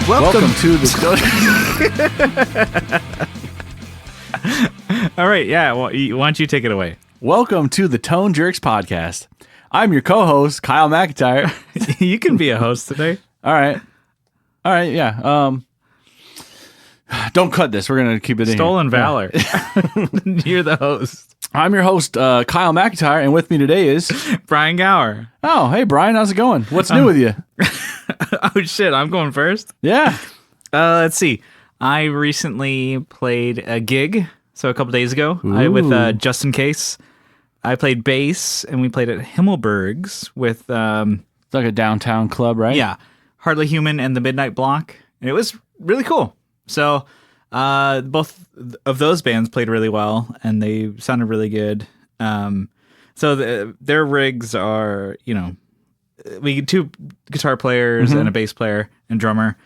Welcome to the... All right, yeah. Well, why don't you take it away? Welcome to the Tone Jerks podcast. I'm your co-host, Kyle McIntyre. You can be a host today. All right, yeah. Don't cut this. We're going to keep it in Stolen here. valor. You're the host. I'm your host, Kyle McIntyre, and with me today is... Brian Gower. Oh, hey, Brian. How's it going? What's new with you? Oh, shit. I'm going first? Yeah. Let's see. I recently played a gig, so a couple days ago, with Justin Case. I played bass, and we played at Himmelberg's with... It's like a downtown club, right? Yeah. Hardly Human and the Midnight Block. And it was really cool. So... both of those bands played really well, and they sounded really good. So their rigs are, we get two guitar players and a bass player and drummer.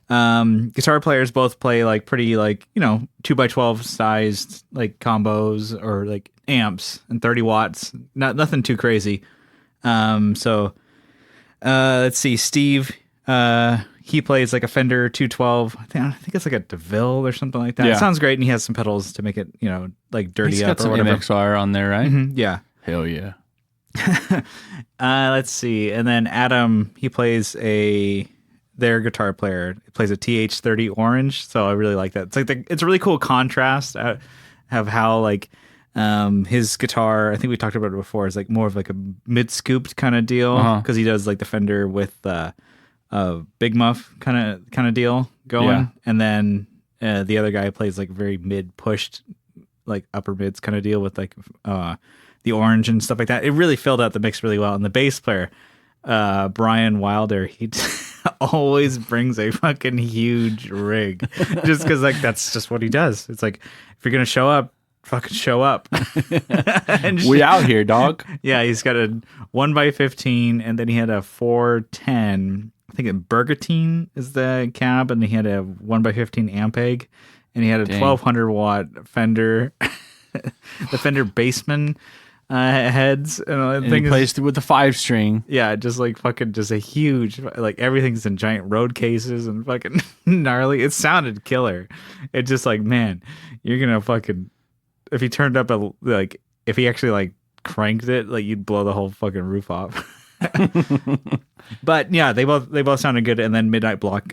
Guitar players both play like pretty 2x12 sized like combos or like amps and 30 watts. Nothing too crazy. So let's see, Steve. He plays like a Fender 212. I think it's like a DeVille or something like that. Yeah. It sounds great, and he has some pedals to make it, like dirty He's up got or some whatever. MXR on there, right? Mm-hmm, yeah. Hell yeah. Let's see, and then Adam, he plays their guitar player. He plays a TH30 Orange, so I really like that. It's a really cool contrast of how like his guitar. I think we talked about it before. Is like more of like a mid scooped kind of deal because he does like the Fender with Big Muff kind of deal going, Yeah. and then the other guy plays like very mid pushed, like upper mids kind of deal with like the orange and stuff like that. It really filled out the mix really well. And the bass player, Brian Wilder, he always brings a fucking huge rig, just because like that's just what he does. It's like if you're gonna show up, fucking show up. And We out here, dog. yeah, he's got a 1x15, and then he had a 410. I think a Bergatine is the cab, and he had a 1x15 Ampeg, and he had a 1200 watt Fender, the Fender Bassman heads. And he plays with the 5-string. Yeah, just like fucking, just a huge, like everything's in giant road cases and fucking gnarly. It sounded killer. It just like, man, you're gonna fucking, if he turned up if he actually like cranked it, like you'd blow the whole fucking roof off. But yeah, they both sounded good. And then Midnight Block,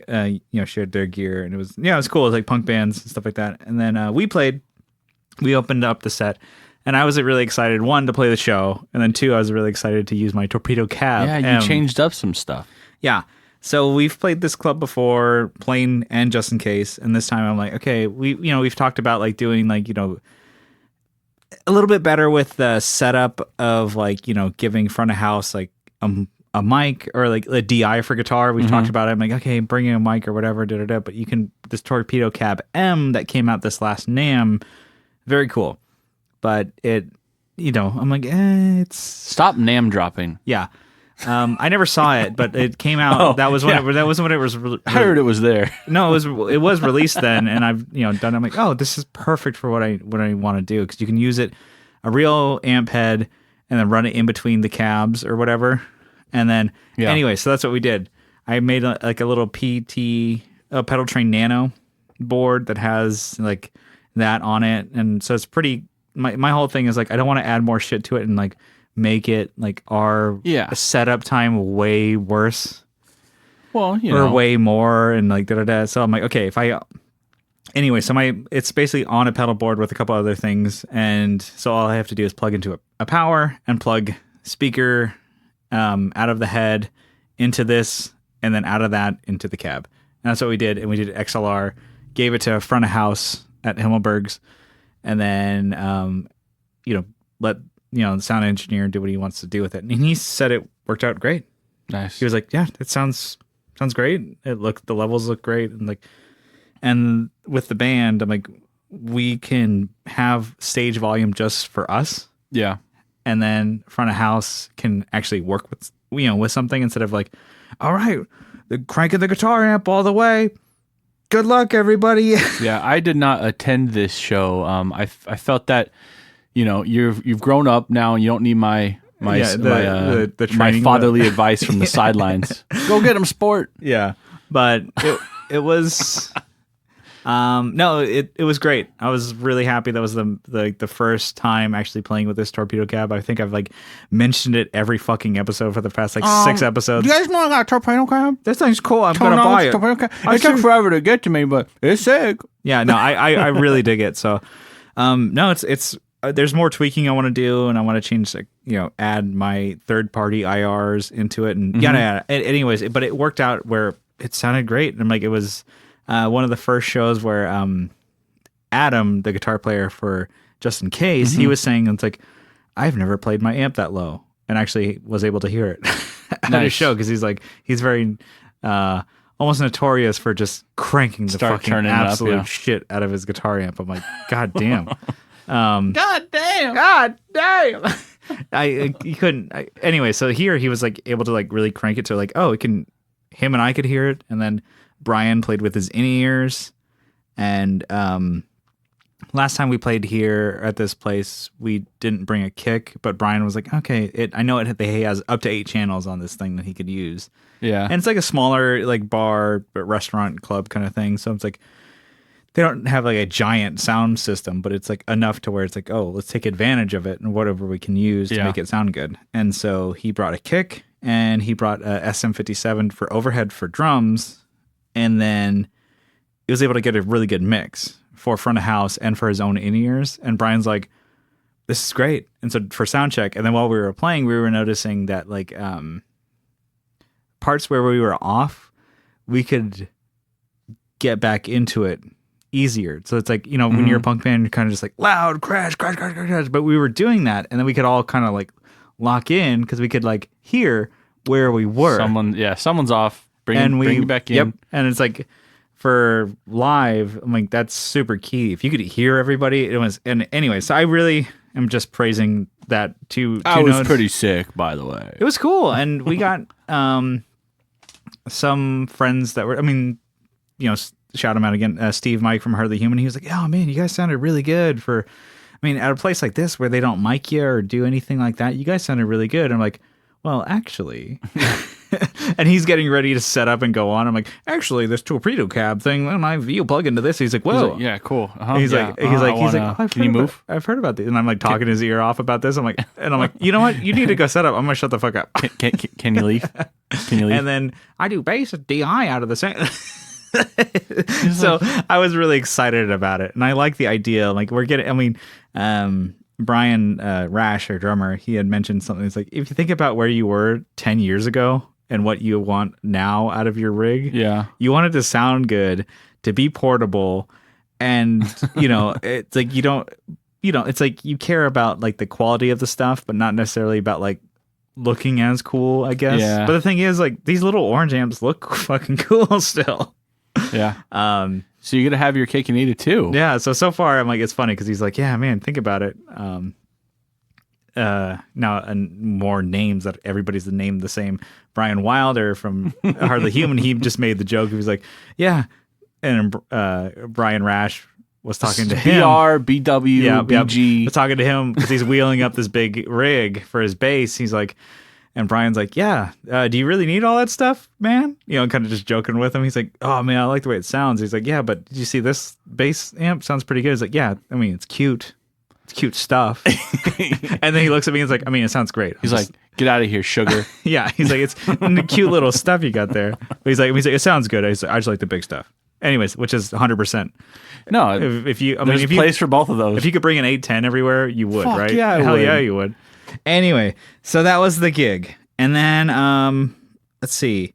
shared their gear, and it was cool. It was like punk bands and stuff like that. And then we opened up the set, and I was really excited, one, to play the show, and then two, I was really excited to use my Torpedo cab. Yeah, you changed up some stuff. Yeah. So we've played this club before, Plain and Just In Case, and this time I'm like, okay, we've talked about like doing like, a little bit better with the setup of like, giving front of house like a mic or like a DI for guitar. We've talked about it. I'm like, okay, bring in a mic or whatever, but you can, this Torpedo Cab M that came out this last NAMM, very cool. But it, I'm like, it's... Stop NAMM dropping. Yeah. I never saw it, but it came out. That was when it was. I heard it was there. No, it was released then, and I've done. I'm like, oh, this is perfect for what I want to do, because you can use it, a real amp head, and then run it in between the cabs or whatever, and then anyway, so that's what we did. I made a little PT pedal train nano board that has like that on it, and so it's pretty. My whole thing is like I don't want to add more shit to it and like make it like our setup time way worse. Well, or way more, and like da-da-da. So I'm like, okay, it's basically on a pedal board with a couple other things, and so all I have to do is plug into a power and plug speaker out of the head into this, and then out of that into the cab. And that's what we did, and we did XLR, gave it to front of house at Himmelberg's, and then let the sound engineer do what he wants to do with it. And he said it worked out great. Nice. He was like, yeah, it sounds great. The levels look great. And with the band, I'm like, we can have stage volume just for us. Yeah. And then front of house can actually work with something, instead of like, all right, cranking the guitar amp all the way. Good luck, everybody. Yeah, I did not attend this show. I felt that, you've grown up now, and you don't need my the my fatherly advice from the sidelines. Go get him, sport. Yeah, but it was no, it was great. I was really happy. That was the first time actually playing with this Torpedo cab. I think I've like mentioned it every fucking episode for the past like 6 episodes. You guys know I got a Torpedo cab? This thing's cool. I'm gonna buy it. It took forever to get to me, but it's sick. Yeah, no, I really dig it. So, no, it's there's more tweaking I want to do, and I want to change, like, add my third-party IRs into it, and yada yada. Anyways, but it worked out where it sounded great, and like it was one of the first shows where Adam, the guitar player for Just In Case, he was saying, it's like, I've never played my amp that low, and actually was able to hear it at his show, because he's very almost notorious for just cranking the fucking absolute shit out of his guitar amp. I'm like, God damn. God damn. God damn. He couldn't. Anyway, so here he was like able to like really crank it to like, oh, him and I could hear it. And then Brian played with his in-ears. And last time we played here at this place, we didn't bring a kick, but Brian was like, okay, I know he has up to 8 channels on this thing that he could use. Yeah. And it's like a smaller like bar, but restaurant club kind of thing. So it's like, they don't have like a giant sound system, but it's like enough to where it's like, oh, let's take advantage of it and whatever we can use to make it sound good. And so he brought a kick, and he brought a SM57 for overhead for drums, and then he was able to get a really good mix for front of house and for his own in-ears. And Brian's like, this is great. And so for sound check, and then while we were playing, we were noticing that like parts where we were off, we could get back into it easier. So it's like, when you're a punk band, you're kind of just like loud crash, but we were doing that, and then we could all kind of like lock in because we could like hear where we were. Someone's off. Bring you back in. Yep. And it's like for live, I'm like, that's super key. If you could hear everybody, it was. And anyway, so I really am just praising that two I was notes. pretty sick, by the way. It was cool, and we got some friends that were, shout him out again, Steve Mike from Hardly Human. He was like, oh man, you guys sounded really good at a place like this where they don't mic you or do anything like that. You guys sounded really good. I'm like, well, actually, and he's getting ready to set up and go on. I'm like, actually, this Torpedo cab thing, you plug into this. He's like, whoa. He's like, yeah, cool. He's like, oh, can you move? I've heard about this. And I'm like talking his ear off about this. I'm like, you know what? You need to go set up. I'm going to shut the fuck up. Can you leave? Can you leave? And then I do bass DI out of the same. So I was really excited about it, and I like the idea. Like we're getting, Brian Rash, our drummer, he had mentioned something. It's like, if you think about where you were 10 years ago and what you want now out of your rig, you want it to sound good, to be portable, and it's like it's like you care about like the quality of the stuff, but not necessarily about like looking as cool, I guess. Yeah. But the thing is, like, these little orange amps look fucking cool still. Yeah. So you're gonna have your cake and eat it too. Yeah. So far, I'm like, it's funny because he's like, yeah, man, think about it. Now, and more names that everybody's named the same. Brian Wilder from Hardly Human. He just made the joke. He was like, yeah, and Brian Rash was talking to him. BG. Was talking to him because he's wheeling up this big rig for his bass. He's like. And Brian's like, yeah, do you really need all that stuff, man? Kind of just joking with him. He's like, oh, man, I like the way it sounds. He's like, yeah, but did you see this bass amp? Sounds pretty good. He's like, yeah, it's cute. It's cute stuff. And then he looks at me and he's like, it sounds great. He's like, get out of here, sugar. Yeah, he's like, it's cute little stuff you got there. But he's like, it sounds good. I just like the big stuff. Anyways, which is 100%. No, if you, there's a place for both of those. If you could bring an 810 everywhere, you would, right? Yeah, Hell yeah, you would. Anyway, so that was the gig. And then, let's see.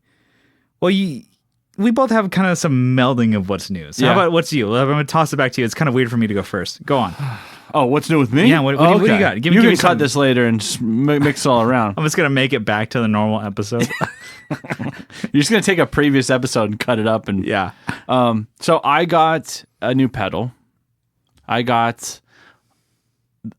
Well, we both have kind of some melding of what's new. So how about what's you? I'm going to toss it back to you. It's kind of weird for me to go first. Go on. Oh, what's new with me? Yeah, what do you got? You can cut this later and just mix it all around. I'm just going to make it back to the normal episode. You're just going to take a previous episode and cut it up. And yeah. So I got a new pedal. I got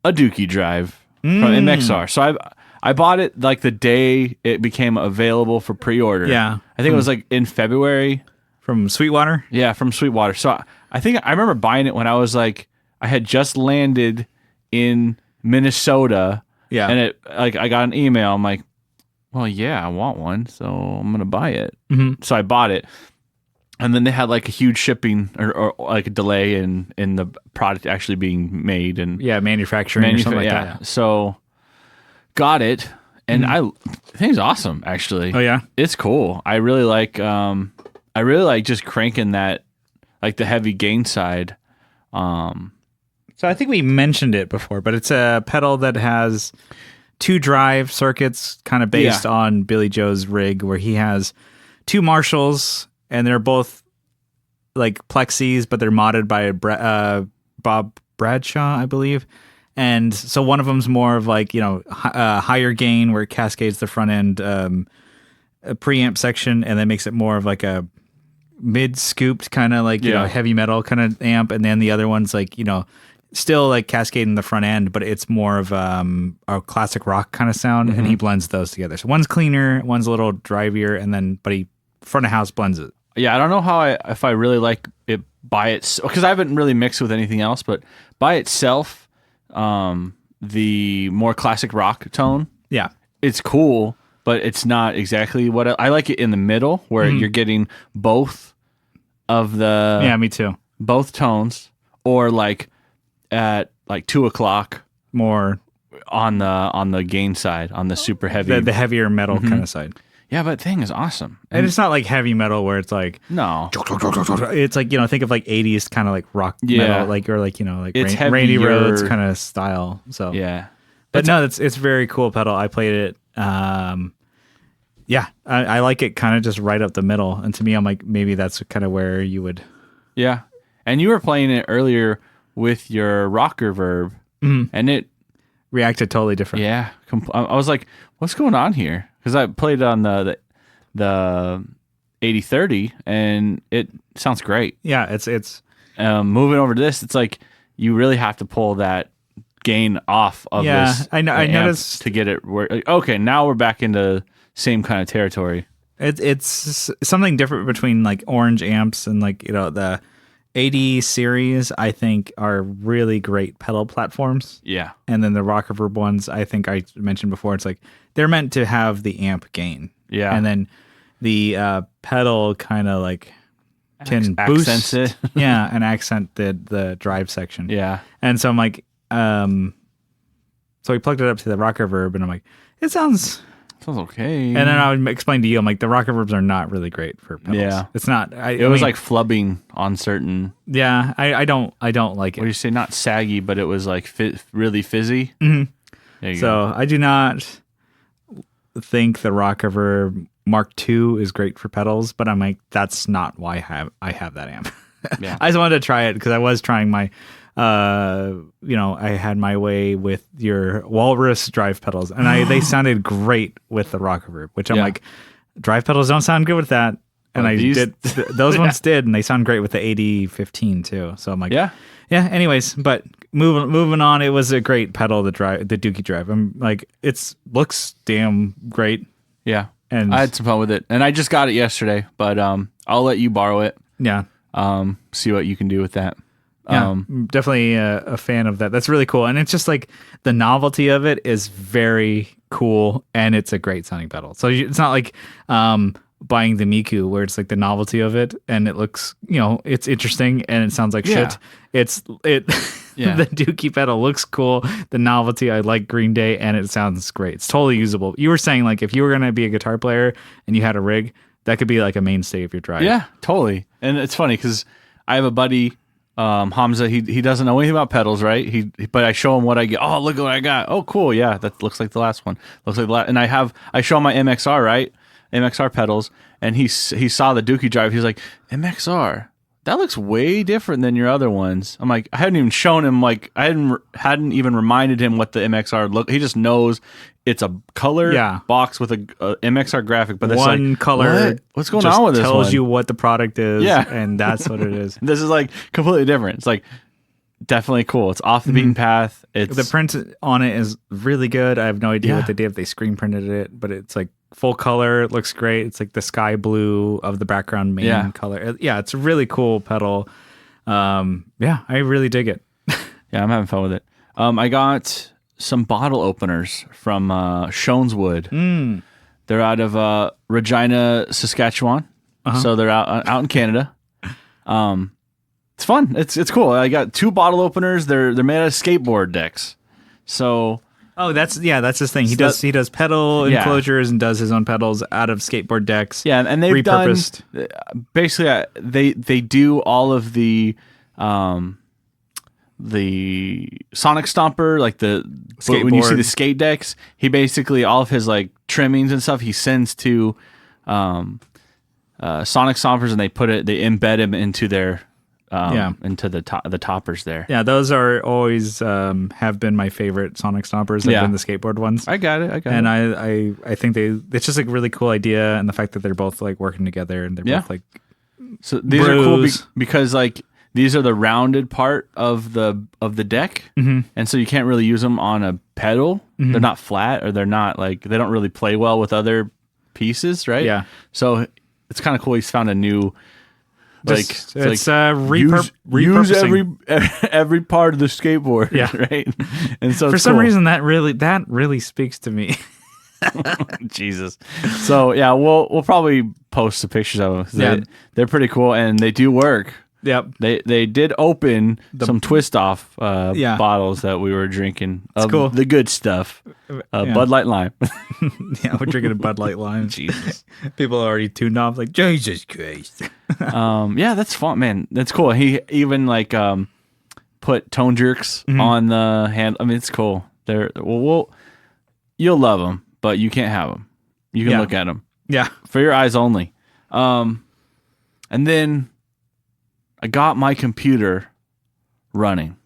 a Dookie drive from MXR. So I bought it like the day it became available for pre-order. Yeah. I think it was like in February. From Sweetwater? Yeah, from Sweetwater. So I think I remember buying it when I was like, I had just landed in Minnesota. Yeah. And I got an email. I'm like, well, yeah, I want one. So I'm going to buy it. Mm-hmm. So I bought it. And then they had like a huge shipping or like a delay in the product actually being made and manufacturing or something like that. Yeah. So got it, and I think it's awesome. Actually, Oh yeah, it's cool. I really like just cranking that, like the heavy gain side. So I think we mentioned it before, but it's a pedal that has 2 drive circuits, kind of based on Billy Joe's rig, where he has 2 Marshalls, and they're both like plexis, but they're modded by Bob Bradshaw, I believe. And so one of them's more of like, higher gain where it cascades the front end a preamp section, and then makes it more of like a mid scooped kind of like, heavy metal kind of amp. And then the other one's like, still like cascading the front end, but it's more of a classic rock kind of sound. And he blends those together. So one's cleaner, one's a little drivier, but he front of house blends it. Yeah, I don't know if I really like it by itself, because I haven't really mixed with anything else, but by itself, the more classic rock tone, it's cool, but it's not exactly what I like it in the middle, where you're getting both of the me too, both tones, or like at like 2:00 more on the gain side, on the super heavy, the heavier metal kind of side. Yeah, but thing is awesome. And it's not like heavy metal where it's like, no, it's like, think of like 80s kind of like rock metal, like, or like, like it's Randy Rhoads kind of style. So, yeah, but no, it's very cool pedal. I played it. I like it kind of just right up the middle. And to me, I'm like, maybe that's kind of where you would. Yeah. And you were playing it earlier with your rocker verb, and it reacted totally different. Yeah. I was like, what's going on here? Because I played it on the 8030, and it sounds great. Yeah, it's moving over to this. It's like you really have to pull that gain off of this. I noticed to get it. Okay, now we're back into same kind of territory. It's something different between like orange amps and like the 80 series. I think are really great pedal platforms. Yeah, and then the rocker verb ones, I think I mentioned before. It's like they're meant to have the amp gain. Yeah, and then the pedal kind of like can boost accents it. and accent the drive section. Yeah, and so I'm like, so we plugged it up to the rocker verb, and I'm like, it sounds okay. And then I would explain to you, I'm like, the rocker verbs are not really great for pedals. Yeah, it's not. It was like flubbing on certain. Yeah, I don't like it. What do you say? Not saggy, but it was like really fizzy. Mm-hmm. There you so go. I do not think the rocker verb Mark II is great for pedals, but I'm like, that's not why I have that amp. Yeah. I just wanted to try it because I was trying my. I had my way with your Walrus drive pedals, and they sounded great with the rocker verb, which I'm like, drive pedals don't sound good with that. And those ones did, and they sound great with the 8015 too. So I'm like, yeah. Anyways, but moving on, it was a great pedal, the Dookie drive. I'm like, looks damn great. Yeah. And I had some fun with it, and I just got it yesterday, but I'll let you borrow it. Yeah. See what you can do with that. Yeah, definitely a fan of that. That's really cool. And it's just like the novelty of it is very cool, and it's a great sounding pedal. So it's not like buying the Miku where it's like the novelty of it and it looks, it's interesting and it sounds like shit. The Dookie pedal looks cool. The novelty, I like Green Day, and it sounds great. It's totally usable. You were saying like if you were going to be a guitar player and you had a rig, that could be like a mainstay of your drive. Yeah, totally. And it's funny because I have a buddy, Hamza, he doesn't know anything about pedals, right? But I show him what I get. Oh, look at what I got. Oh, cool. Yeah, that looks like the last one. Looks like the last. And I show him my MXR, right? MXR pedals, and he saw the Dookie drive. He's like, MXR, that looks way different than your other ones. I'm like, I hadn't even shown him, like I hadn't even reminded him what the MXR look. He just knows it's a color box with a MXR graphic, but that's one like, color. What's going on with this one? Tells you what the product is, and that's what it is. This is like completely different. It's like definitely cool. It's off the beaten path. It's the print on it is really good. I have no idea what they did if they screen printed it, but it's like full color. It looks great. It's like the sky blue of the background main color. Yeah, it's a really cool pedal. I really dig it. Yeah, I'm having fun with it. I got some bottle openers from Shoneswood. They're out of Regina, Saskatchewan. So they're out in Canada. It's fun. It's cool. I got 2 bottle openers. They're made out of skateboard decks. So that's his thing. He does pedal enclosures and does his own pedals out of skateboard decks. Yeah, and they've repurposed. Basically they do all of the Sonic Stomper, like when you see the skate decks, he basically all of his like trimmings and stuff he sends to Sonic Stompers, and they embed him into their into the toppers there. Yeah, those are always have been my favorite Sonic Stompers. They've been the skateboard ones. I got it. And I think it's just a really cool idea, and the fact that they're both like working together and they're both like so these are cool because like these are the rounded part of the deck, and so you can't really use them on a pedal. They're not flat, or they're not like they don't really play well with other pieces, right? Yeah. So it's kind of cool. He's found a new. Use every part of the skateboard, right? And so for some reason that really speaks to me. Jesus. So yeah, we'll probably post the pictures of them. They're pretty cool and they do work. Yep. They did open some twist off bottles that we were drinking of the good stuff. Bud Light Lime. Yeah, we're drinking a Bud Light Lime. Jesus. People are already tuned off like, Jesus Christ. Yeah, that's fun, man. That's cool. He even like put tone jerks on the hand. I mean, it's cool. You'll love them, but you can't have them. You can look at them. Yeah. For your eyes only. And then I got my computer running.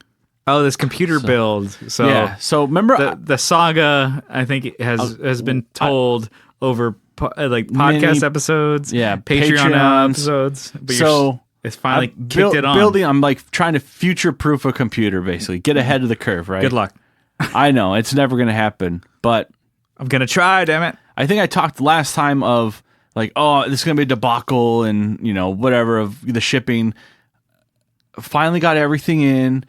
Oh, this computer build. So yeah. So remember the saga, I think has been told over like podcast episodes, Patreon episodes. But so it's finally kicked it on. I'm like trying to future-proof a computer, basically. Get ahead of the curve, right? Good luck. I know it's never going to happen, but I'm going to try. Damn it! I think I talked last time of like, oh, this is going to be a debacle, and whatever of the shipping. Finally got everything in.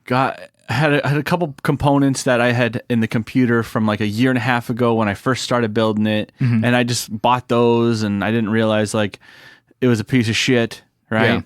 Had a couple components that I had in the computer from like a year and a half ago when I first started building it, and I just bought those, and I didn't realize like it was a piece of shit, right? Yeah.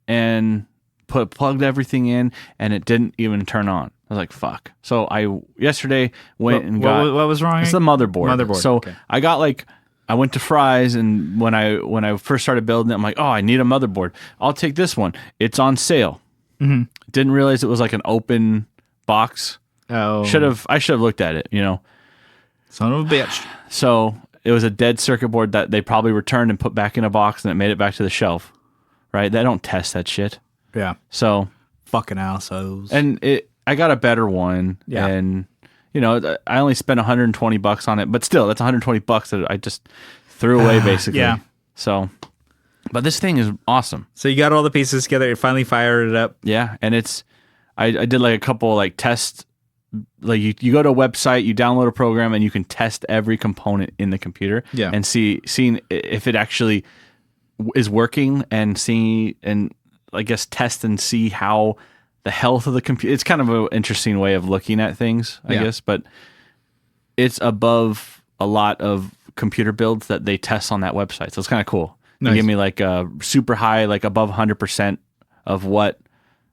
And plugged everything in, and it didn't even turn on. I was like, fuck. So I yesterday went and got what was wrong? It's the motherboard. So I got like. I went to Fry's, and when I first started building it, I'm like, oh, I need a motherboard. I'll take this one. It's on sale. Didn't realize it was like an open box. Oh, I should have looked at it. Son of a bitch. So it was a dead circuit board that they probably returned and put back in a box, and it made it back to the shelf. Right? They don't test that shit. Yeah. So fucking assholes. And I got a better one. Yeah. And I only spent $120 on it, but still, that's $120 that I just threw away, basically. Yeah. So, but this thing is awesome. So you got all the pieces together. You finally fired it up. Yeah, and I did like a couple like tests. Like you go to a website, you download a program, and you can test every component in the computer. Yeah. And seeing if it actually is working, and I guess test and see how. The health of the computer. It's kind of an interesting way of looking at things, I guess, but it's above a lot of computer builds that they test on that website. So it's kind of cool. Nice. They give me like a super high, like above 100% of what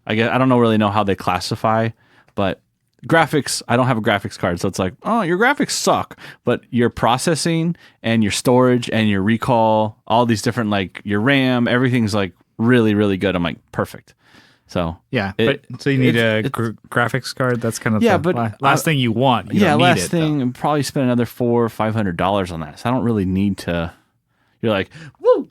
I guess. I don't really know how they classify, but graphics, I don't have a graphics card. So it's like, oh, your graphics suck, but your processing and your storage and your recall, all these different, like your RAM, everything's like really, really good. I'm like, perfect. So yeah, so you need a graphics card. That's kind of the last thing you want. You don't need last thing. Probably spend another $400 or $500 on that. So I don't really need to. You're like, woo.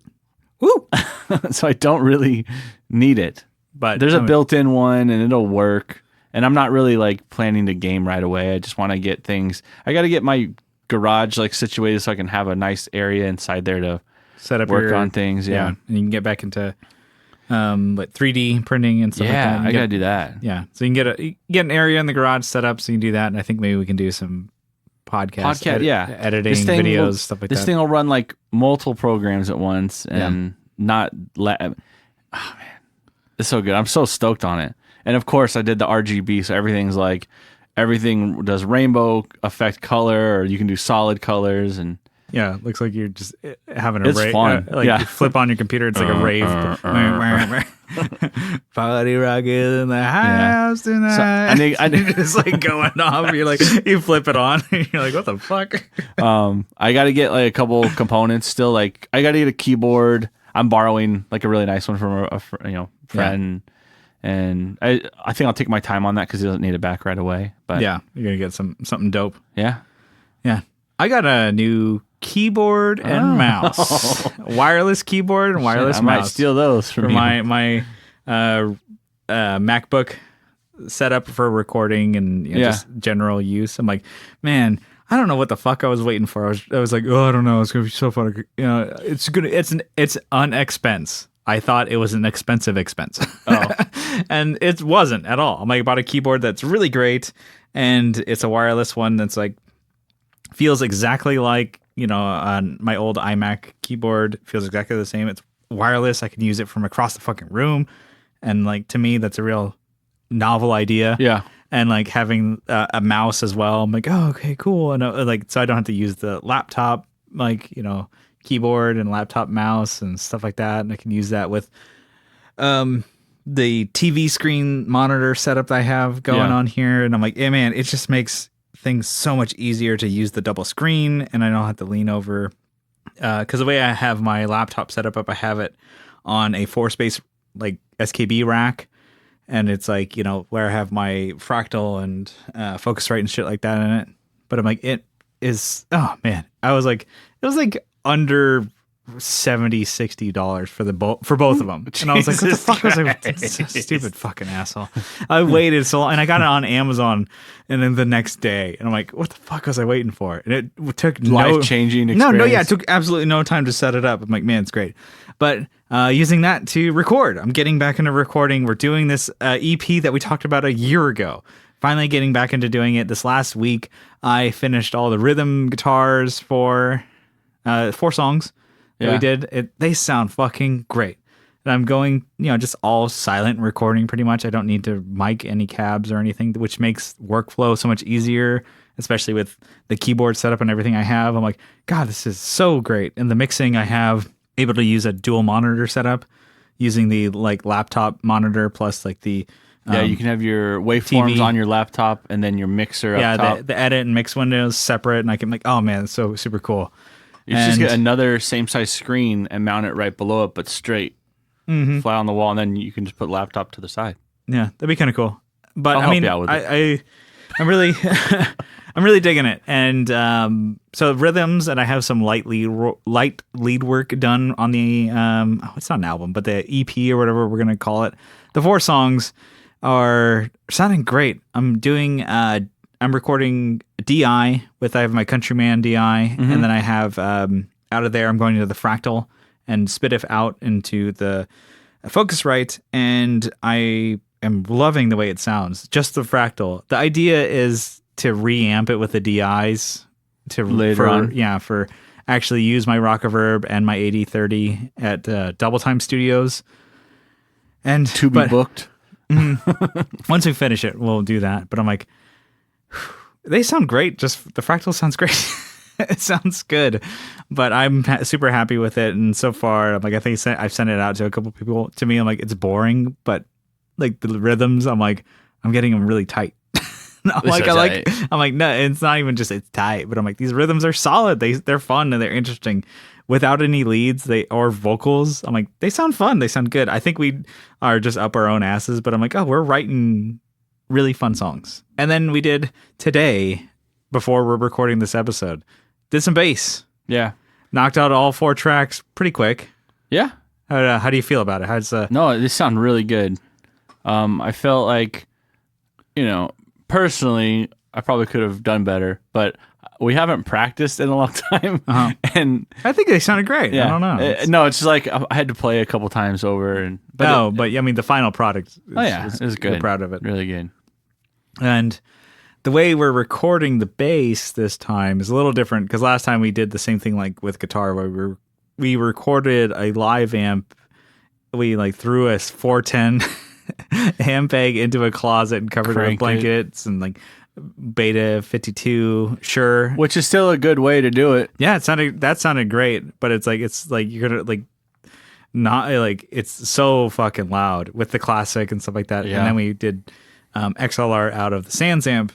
So I don't really need it. But there's a built-in one, and it'll work. And I'm not really like planning to game right away. I just want to get things. I got to get my garage like situated so I can have a nice area inside there to set up work on things. Yeah, and you can get back into. Like 3D printing and stuff like that. Yeah, I gotta do that. Yeah, so you can get an area in the garage set up, so you can do that, and I think maybe we can do some editing videos, stuff like that. This thing will run like multiple programs at once, and not let. Oh man, it's so good! I'm so stoked on it, and of course I did the RGB, so everything does rainbow effect color, or you can do solid colors, and Yeah, it looks like you're just having a It's rave. fun. You flip on your computer, it's like a rave. Party rock is in the house tonight. I think It's like going off. You're like, you flip it on. And you're like, what the fuck? I got to get like a couple components still. Like I got to get a keyboard. I'm borrowing like a really nice one from a friend, and I think I'll take my time on that because he doesn't need it back right away. But Yeah, you're gonna get something dope. yeah. I got a new keyboard and mouse, wireless keyboard and wireless I mouse. might steal those from for you. my MacBook setup for recording and just general use. I'm like, man, I don't know what the fuck I was waiting for. I was like, oh, I don't know. It's gonna be so fun. It's gonna. It's an expense. I thought it was an expensive expense. And it wasn't at all. I'm like, I bought a keyboard that's really great, and it's a wireless one that's like feels exactly like on my old iMac keyboard. Feels exactly the same. It's wireless. I can use it from across the fucking room, and like to me, that's a real novel idea. Yeah. And like having a mouse as well. I'm like, oh, okay, cool. And so I don't have to use the laptop, keyboard and laptop mouse and stuff like that. And I can use that with the TV screen monitor setup that I have going on here. And I'm like, hey, man, it just makes things so much easier to use the double screen, and I don't have to lean over. Because the way I have my laptop set up, I have it on a 4-space like SKB rack. And it's like, where I have my fractal and Focusrite and shit like that in it. But I'm like, it is, oh man. It was like under $70-$60 for both of them. And I was like, what the fuck was I? Stupid fucking asshole. I waited so long, and I got it on Amazon, and then the next day, and I'm like, what the fuck was I waiting for? And it took Life-changing experience. it took absolutely no time to set it up. I'm like, man, it's great. But using that to record, I'm getting back into recording. We're doing this EP that we talked about a year ago. Finally getting back into doing it. This last week, I finished all the rhythm guitars for 4 songs that we did. They sound fucking great. And I'm going, just all silent recording pretty much. I don't need to mic any cabs or anything, which makes workflow so much easier, especially with the keyboard setup and everything I have. I'm like, God, this is so great. And the mixing, I have able to use a dual monitor setup using the like laptop monitor plus like the you can have your waveforms TV on your laptop and then your mixer up top. the edit and mix windows separate, and I can oh man, it's so super cool. You just get another same size screen and mount it right below it, but straight, flat on the wall, and then you can just put laptop to the side. Yeah, that'd be kind of cool. But I'll help you out with it. I'm really I'm really digging it. And so rhythms, and I have some light lead work done on the it's not an album, but the EP or whatever we're gonna call it. The 4 songs are sounding great. I'm recording DI I have my Countryman DI, and then I have out of there I'm going to the Fractal and Spitif out into the Focusrite, and I am loving the way it sounds. Just the Fractal. The idea is to reamp it with the DIs for actually use my Rockaverb and my 8030 at Double Time Studios. And to be booked. Once we finish it, we'll do that. But I'm like, they sound great. Just the Fractal sounds great. It sounds good, but I'm super happy with it. And so far, I'm like, I think I've sent it out to a couple people. To me, I'm like, it's boring, but like the rhythms, I'm like, I'm getting them really tight. I'm like, no, it's not even just it's tight, but I'm like, these rhythms are solid. They're fun and they're interesting. Without any leads or vocals, I'm like, they sound fun. They sound good. I think we are just up our own asses, but I'm like, oh, we're writing really fun songs. And then we did today, before we're recording this episode, did some bass. Yeah. Knocked out all 4 tracks pretty quick. Yeah. How do you feel about it? No, this sound really good. I felt like, personally, I probably could have done better, but we haven't practiced in a long time, and I think they sounded great. Yeah. I don't know. No, it's just like I had to play a couple times over, but I mean the final product. It was good. We're proud of it. Really good. And the way we're recording the bass this time is a little different because last time we did the same thing like with guitar, where we recorded a live amp. We like threw a 410 amp egg into a closet and covered it with blankets and like Beta 52, sure. Which is still a good way to do it. Yeah, that sounded great, but it's like you're gonna like not like it's so fucking loud with the classic and stuff like that. Yeah. And then we did XLR out of the Sans amp,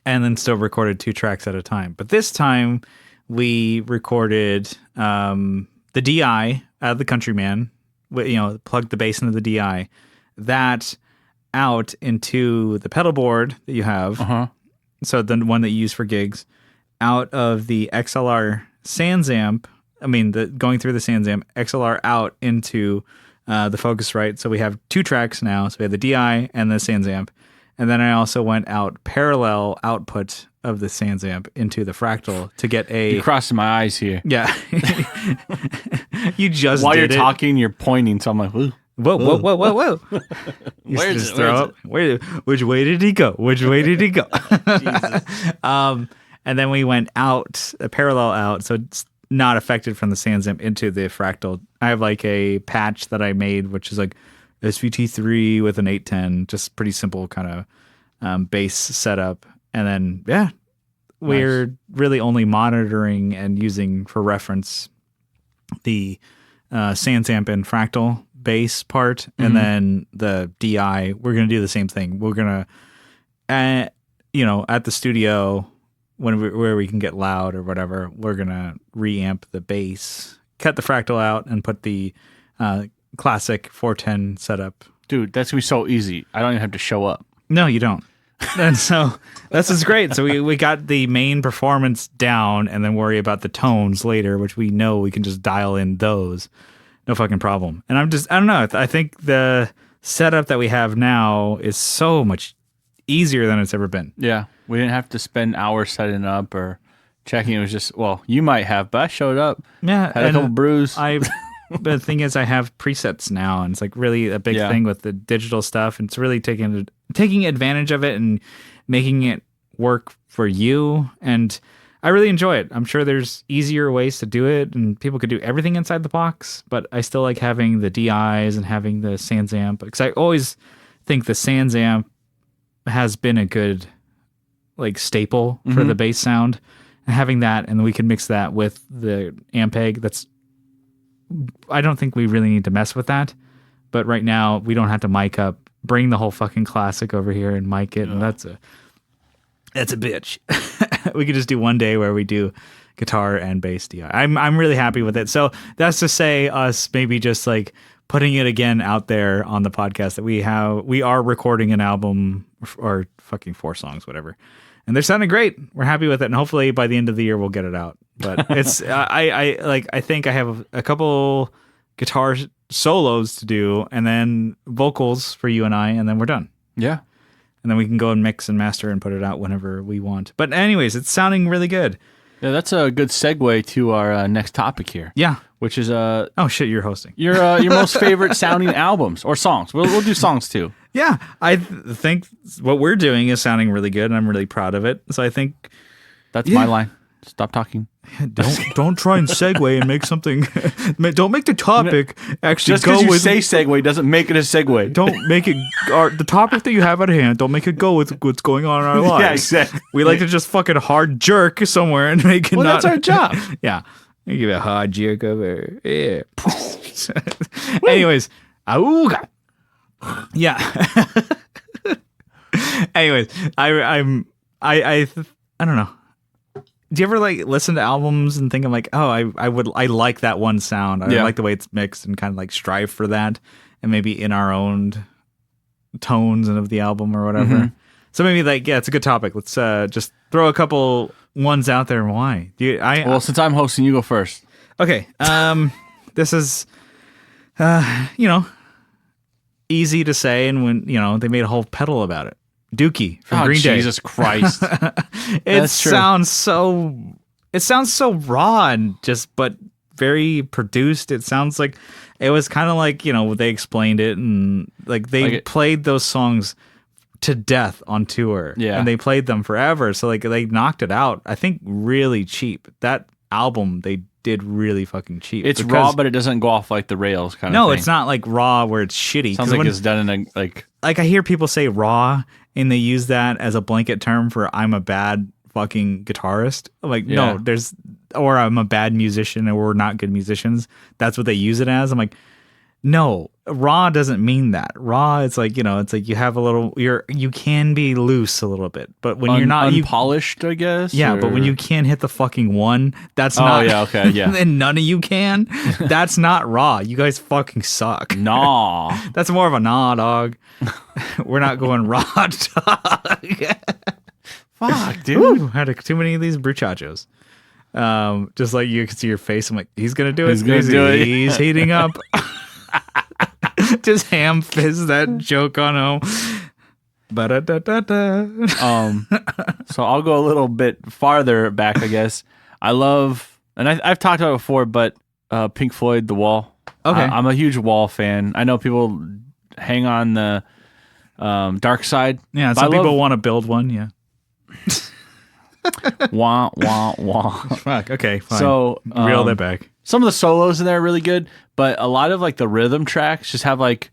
and then still recorded 2 tracks at a time. But this time we recorded the DI out of the Countryman. Plugged the bass into the DI, that out into the pedal board that you have. So the one that you use for gigs, out of the XLR Sans amp. I mean, going through the Sans amp, XLR out into the Focusrite. So we have 2 tracks now. So we have the DI and the Sans amp. And then I also went out parallel output of the Sans amp into the Fractal to get a... You're crossing my eyes here. Yeah. You just While did you're talking, you're pointing, so I'm like, ooh. Whoa. You Where's just it? throw up. Which way did he go? Which way did he go? And then we went out, a parallel out, so it's not affected from the Sans amp into the Fractal. I have like a patch that I made, which is like SVT3 with an 810, just pretty simple kind of bass setup. And then, yeah, we're really only monitoring and using for reference the Sans amp and Fractal bass part. And then the DI, we're going to do the same thing. We're going to, at the studio, where we can get loud or whatever, we're going to reamp the bass, cut the Fractal out, and put the classic 410 setup. Dude, that's going to be so easy. I don't even have to show up. No, you don't. And so this is great. So we got the main performance down and then worry about the tones later, which we know we can just dial in those. No fucking problem. And I don't know. I think the setup that we have now is so much easier than it's ever been. Yeah. We didn't have to spend hours setting up or checking. It was just, well, you might have, but I showed up. Yeah. Had a couple brews. But the thing is, I have presets now, and it's like really a big thing with the digital stuff. And it's really taking advantage of it and making it work for you. And I really enjoy it. I'm sure there's easier ways to do it, and people could do everything inside the box. But I still like having the DIs and having the Sans amp, because I always think the Sans amp has been a good like staple for the bass sound. And having that, and we can mix that with the Ampeg. I don't think we really need to mess with that. But right now, we don't have to mic up. Bring the whole fucking classic over here and mic it, and that's a bitch. We could just do one day where we do guitar and bass DI. I'm really happy with it. So that's to say us maybe just like putting it again out there on the podcast that we are recording an album or fucking 4 songs, whatever. And they're sounding great. We're happy with it, and hopefully by the end of the year we'll get it out. But it's I think I have a couple guitar solos to do, and then vocals for you and I, and then we're done. Yeah. And then we can go and mix and master and put it out whenever we want. But anyways, it's sounding really good. Yeah, that's a good segue to our next topic here. Yeah. Which is oh shit, you're hosting. your most favorite sounding albums or songs. We'll do songs too. Yeah, I think what we're doing is sounding really good, and I'm really proud of it. So I think that's my line. Stop talking. Don't try and segue and make something. Don't make the topic actually just go because you with. say segue doesn't make it a segue. Don't make it the topic that you have at hand. Don't make it go with what's going on in our lives. Yeah, exactly. We like to just fucking hard jerk somewhere and make it. Well, not, that's our job. Yeah, you give it a hard jerk over. Yeah. Anyways, auga. Yeah. Anyways, I don't know. Do you ever like listen to albums and think I'm like, oh, I like that one sound. I like the way it's mixed and kind of like strive for that, and maybe in our own tones and of the album or whatever. So maybe like, yeah, it's a good topic. Let's just throw a couple ones out there. And why? Well, since I'm hosting, you go first. Okay. This is, easy to say, and when they made a whole pedal about it. Dookie from Green Day. Jesus Christ! It sounds so raw and but very produced. It sounds like it was kind of like they explained it, and like they played those songs to death on tour. Yeah, and they played them forever. So like they knocked it out. I think really cheap. That album they did really fucking cheap. It's raw, but it doesn't go off like the rails kind of thing. No, it's not like raw where it's shitty. Sounds like it's done in a like I hear people say raw, and they use that as a blanket term for I'm a bad fucking guitarist. Like, no, or I'm a bad musician, or we're not good musicians. That's what they use it as. I'm like, no, raw doesn't mean that. Raw, it's like, it's like you have a little, you can be loose a little bit, but when you're not unpolished, I guess. Yeah, but when you can't hit the fucking one, that's not. Oh yeah, okay, yeah. And none of you can. That's not raw. You guys fucking suck. Nah, that's more of a nah, dog. We're not going raw, dog. Fuck, dude. Ooh, had too many of these bruchachos. Just like you can see your face. I'm like, he's gonna do it. He's gonna do it. He's heating up. Just ham fist that joke on home. So I'll go a little bit farther back, I guess. I love, and I've talked about it before, but Pink Floyd, The Wall. Okay. I'm a huge Wall fan. I know people hang on the dark side. Yeah, some people want to build one. Yeah. Wah, wah, wah. Fuck. Okay, fine. So reel that back. Some of the solos in there are really good, but a lot of like the rhythm tracks just have like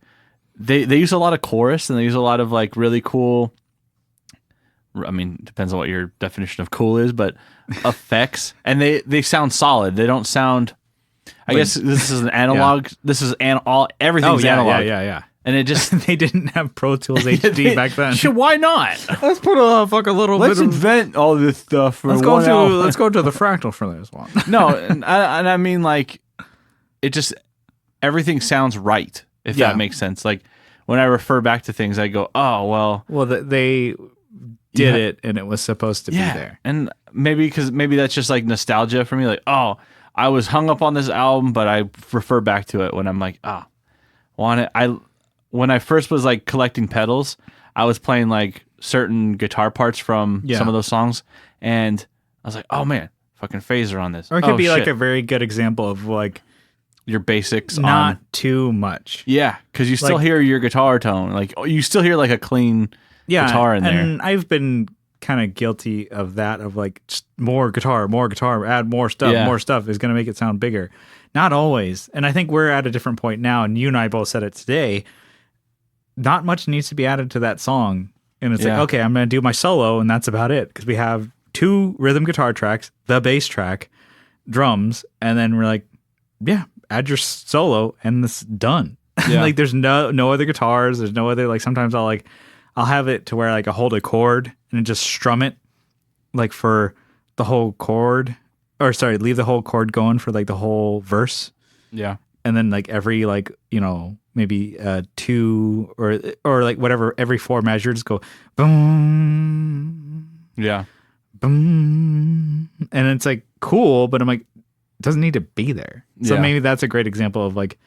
they use a lot of chorus, and they use a lot of like really cool. I mean, depends on what your definition of cool is, but effects, and they sound solid. They don't sound. I guess this is an analog. Yeah. This is everything's analog. Yeah. And it just they didn't have Pro Tools HD back then. Why not? Let's put a fucking little. Let's invent all this stuff. Let's go to the fractal for this one. No, and I mean like, it just everything sounds right. If that makes sense. Like when I refer back to things, I go, oh well. Well, they did it, and it was supposed to be there. And maybe that's just like nostalgia for me. Like, oh, I was hung up on this album, but I refer back to it when I'm like, when I first was like collecting pedals, I was playing like certain guitar parts from some of those songs, and I was like, oh man, fucking phaser on this. Or it could be like a very good example of like your basics, not too much. Yeah, because you still hear your guitar tone, like you still hear like a clean guitar in there. And I've been kind of guilty of that, of like just more guitar, add more stuff is going to make it sound bigger. Not always, and I think we're at a different point now. And you and I both said it today. Not much needs to be added to that song. And it's like, okay, I'm going to do my solo, and that's about it. Because we have 2 rhythm guitar tracks, the bass track, drums, and then we're like, add your solo, and it's done. Yeah. Like there's no other guitars. There's no other, like sometimes I'll have it to where like I hold a chord and just strum it like for the whole chord. Or sorry, leave the whole chord going for like the whole verse. Yeah. And then like every like, maybe 2 or like whatever, every 4 measures go boom. Yeah. Boom. And it's like cool, but I'm like, it doesn't need to be there. So maybe that's a great example of like,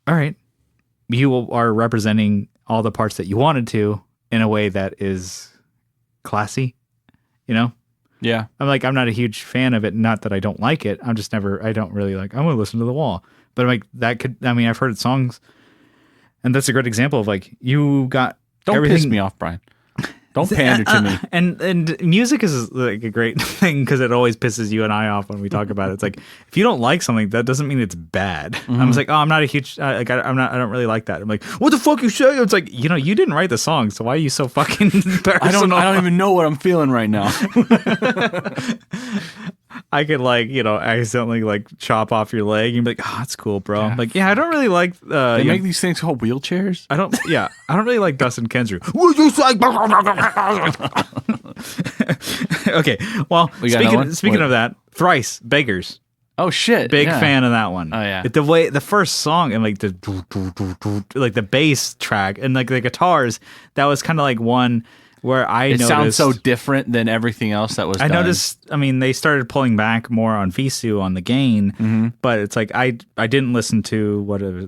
all right, you are representing all the parts that you wanted to in a way that is classy, Yeah. I'm not a huge fan of it. Not that I don't like it. I don't really like, I'm going to listen to The Wall. But I'm like, I've heard songs, and that's a great example of like, you got Don't everything. piss me off, Brian. Don't pander to me. And music is like a great thing because it always pisses you and I off when we talk about it. It's like, if you don't like something, that doesn't mean it's bad. Mm-hmm. I'm just like, oh, I'm not a huge, I don't really like that. I'm like, what the fuck you say? It's like, you didn't write the song, so why are you so fucking personal? I don't even know what I'm feeling right now. I could accidentally like chop off your leg and be like, oh, that's cool, bro. I'm like, I don't really like. They make these things called wheelchairs. I don't really like Dustin Kensrue. Okay, well, speaking of that, Thrice, Beggars. Oh shit! Big fan of that one. Oh yeah. The first song and like the bass track and like the guitars, that was kind of like one where it sounds so different than everything else that was done. Noticed, they started pulling back more on Visu on the gain, but it's like I didn't listen to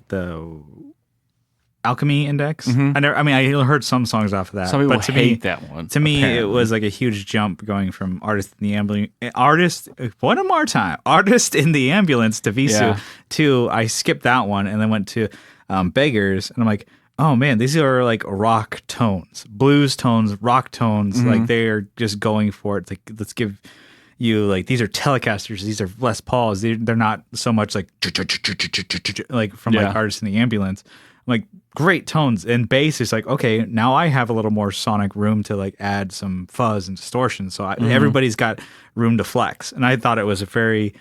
the Alchemy Index. I heard some songs off of that. Some people hate that one. To me, it was like a huge jump going from Artist in the Ambulance to Visu to I skipped that one and then went to Beggars, and I'm like, oh man, these are like rock tones, blues tones, rock tones. Like they're just going for it. Like, let's give you like, these are Telecasters, these are Les Pauls. They're not so much like from like Artists in the Ambulance. I'm like, great tones. And bass is like, okay, now I have a little more sonic room to like add some fuzz and distortion. So everybody's got room to flex. And I thought it was a very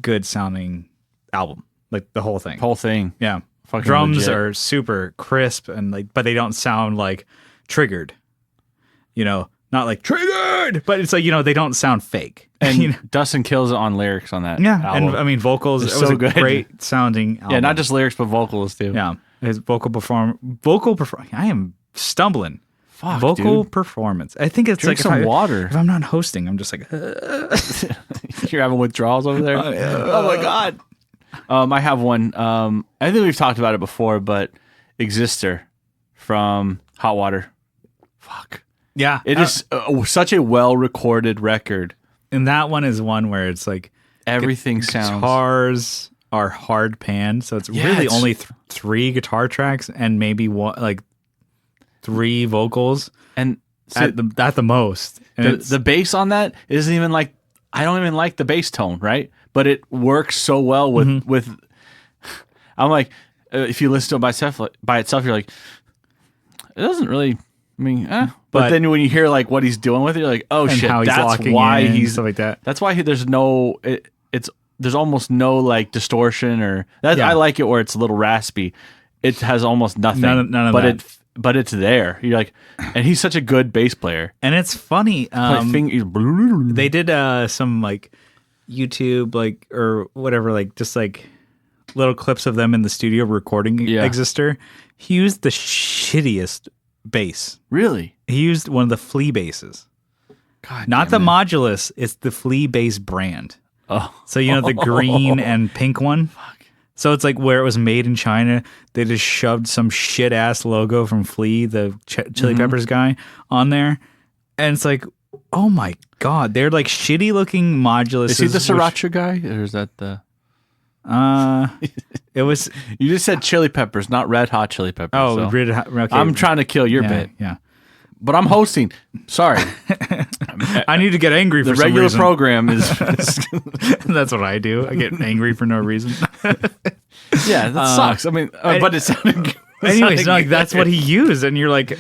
good sounding album, like the whole thing. Yeah. Fucking Drums legit. are super crisp and like, but they don't sound like triggered, you know, not like triggered, but it's like, you know, they don't sound fake. And you know? Dustin kills it on lyrics on that. Yeah. album. And I mean, vocals, it It's was so a good. great sounding album. Yeah, not just lyrics, but vocals too. Yeah. His vocal I am stumbling. Fuck, Vocal dude. performance. I think it's Drink like some water. If I'm not hosting, I'm just like, You're having withdrawals over there? Oh my God. I have one. I think we've talked about it before, but Exister from Hot Water. Fuck. yeah. It is such a well-recorded record. And that one is one where it's like Everything sounds... guitars are hard panned, so it's really it's- only 3 guitar tracks and maybe one, like 3 vocals And at the most. And the bass on that isn't even like... I don't even like the bass tone, right? But it works so well with... I'm like, if you listen to it by itself, you're like, it doesn't really... I mean, But then when you hear like what he's doing with it, you're like, oh and shit, how he's that's locking why in, he's... stuff like that. That's why there's no... There's almost no like distortion or... Yeah. I like it where it's a little raspy. It has almost nothing. None of but that. But it's there. You're like... And he's such a good bass player. And it's funny. They did some like YouTube like or whatever, like just like little clips of them in the studio recording Exister. He used the shittiest bass. Really? He used one of the Flea basses. God Not the damn it. Modulus, it's the Flea bass brand. Oh. So you know the green and pink one? So it's like where it was made in China, they just shoved some shit ass logo from Flea, the Chili Peppers guy, on there. And it's like, oh my God, they're like shitty looking Modulus. Is he the Sriracha guy? Or is that the... It was... You just said Chili Peppers, not Red Hot Chili Peppers. Oh, so. okay. I'm trying to kill your bit. Yeah. But I'm hosting. Sorry. I need to get angry for The some regular reason. program is... That's what I do. I get angry for no reason. yeah, that sucks. I mean, but it sounded good. Anyways, like that's what he used, and you're like,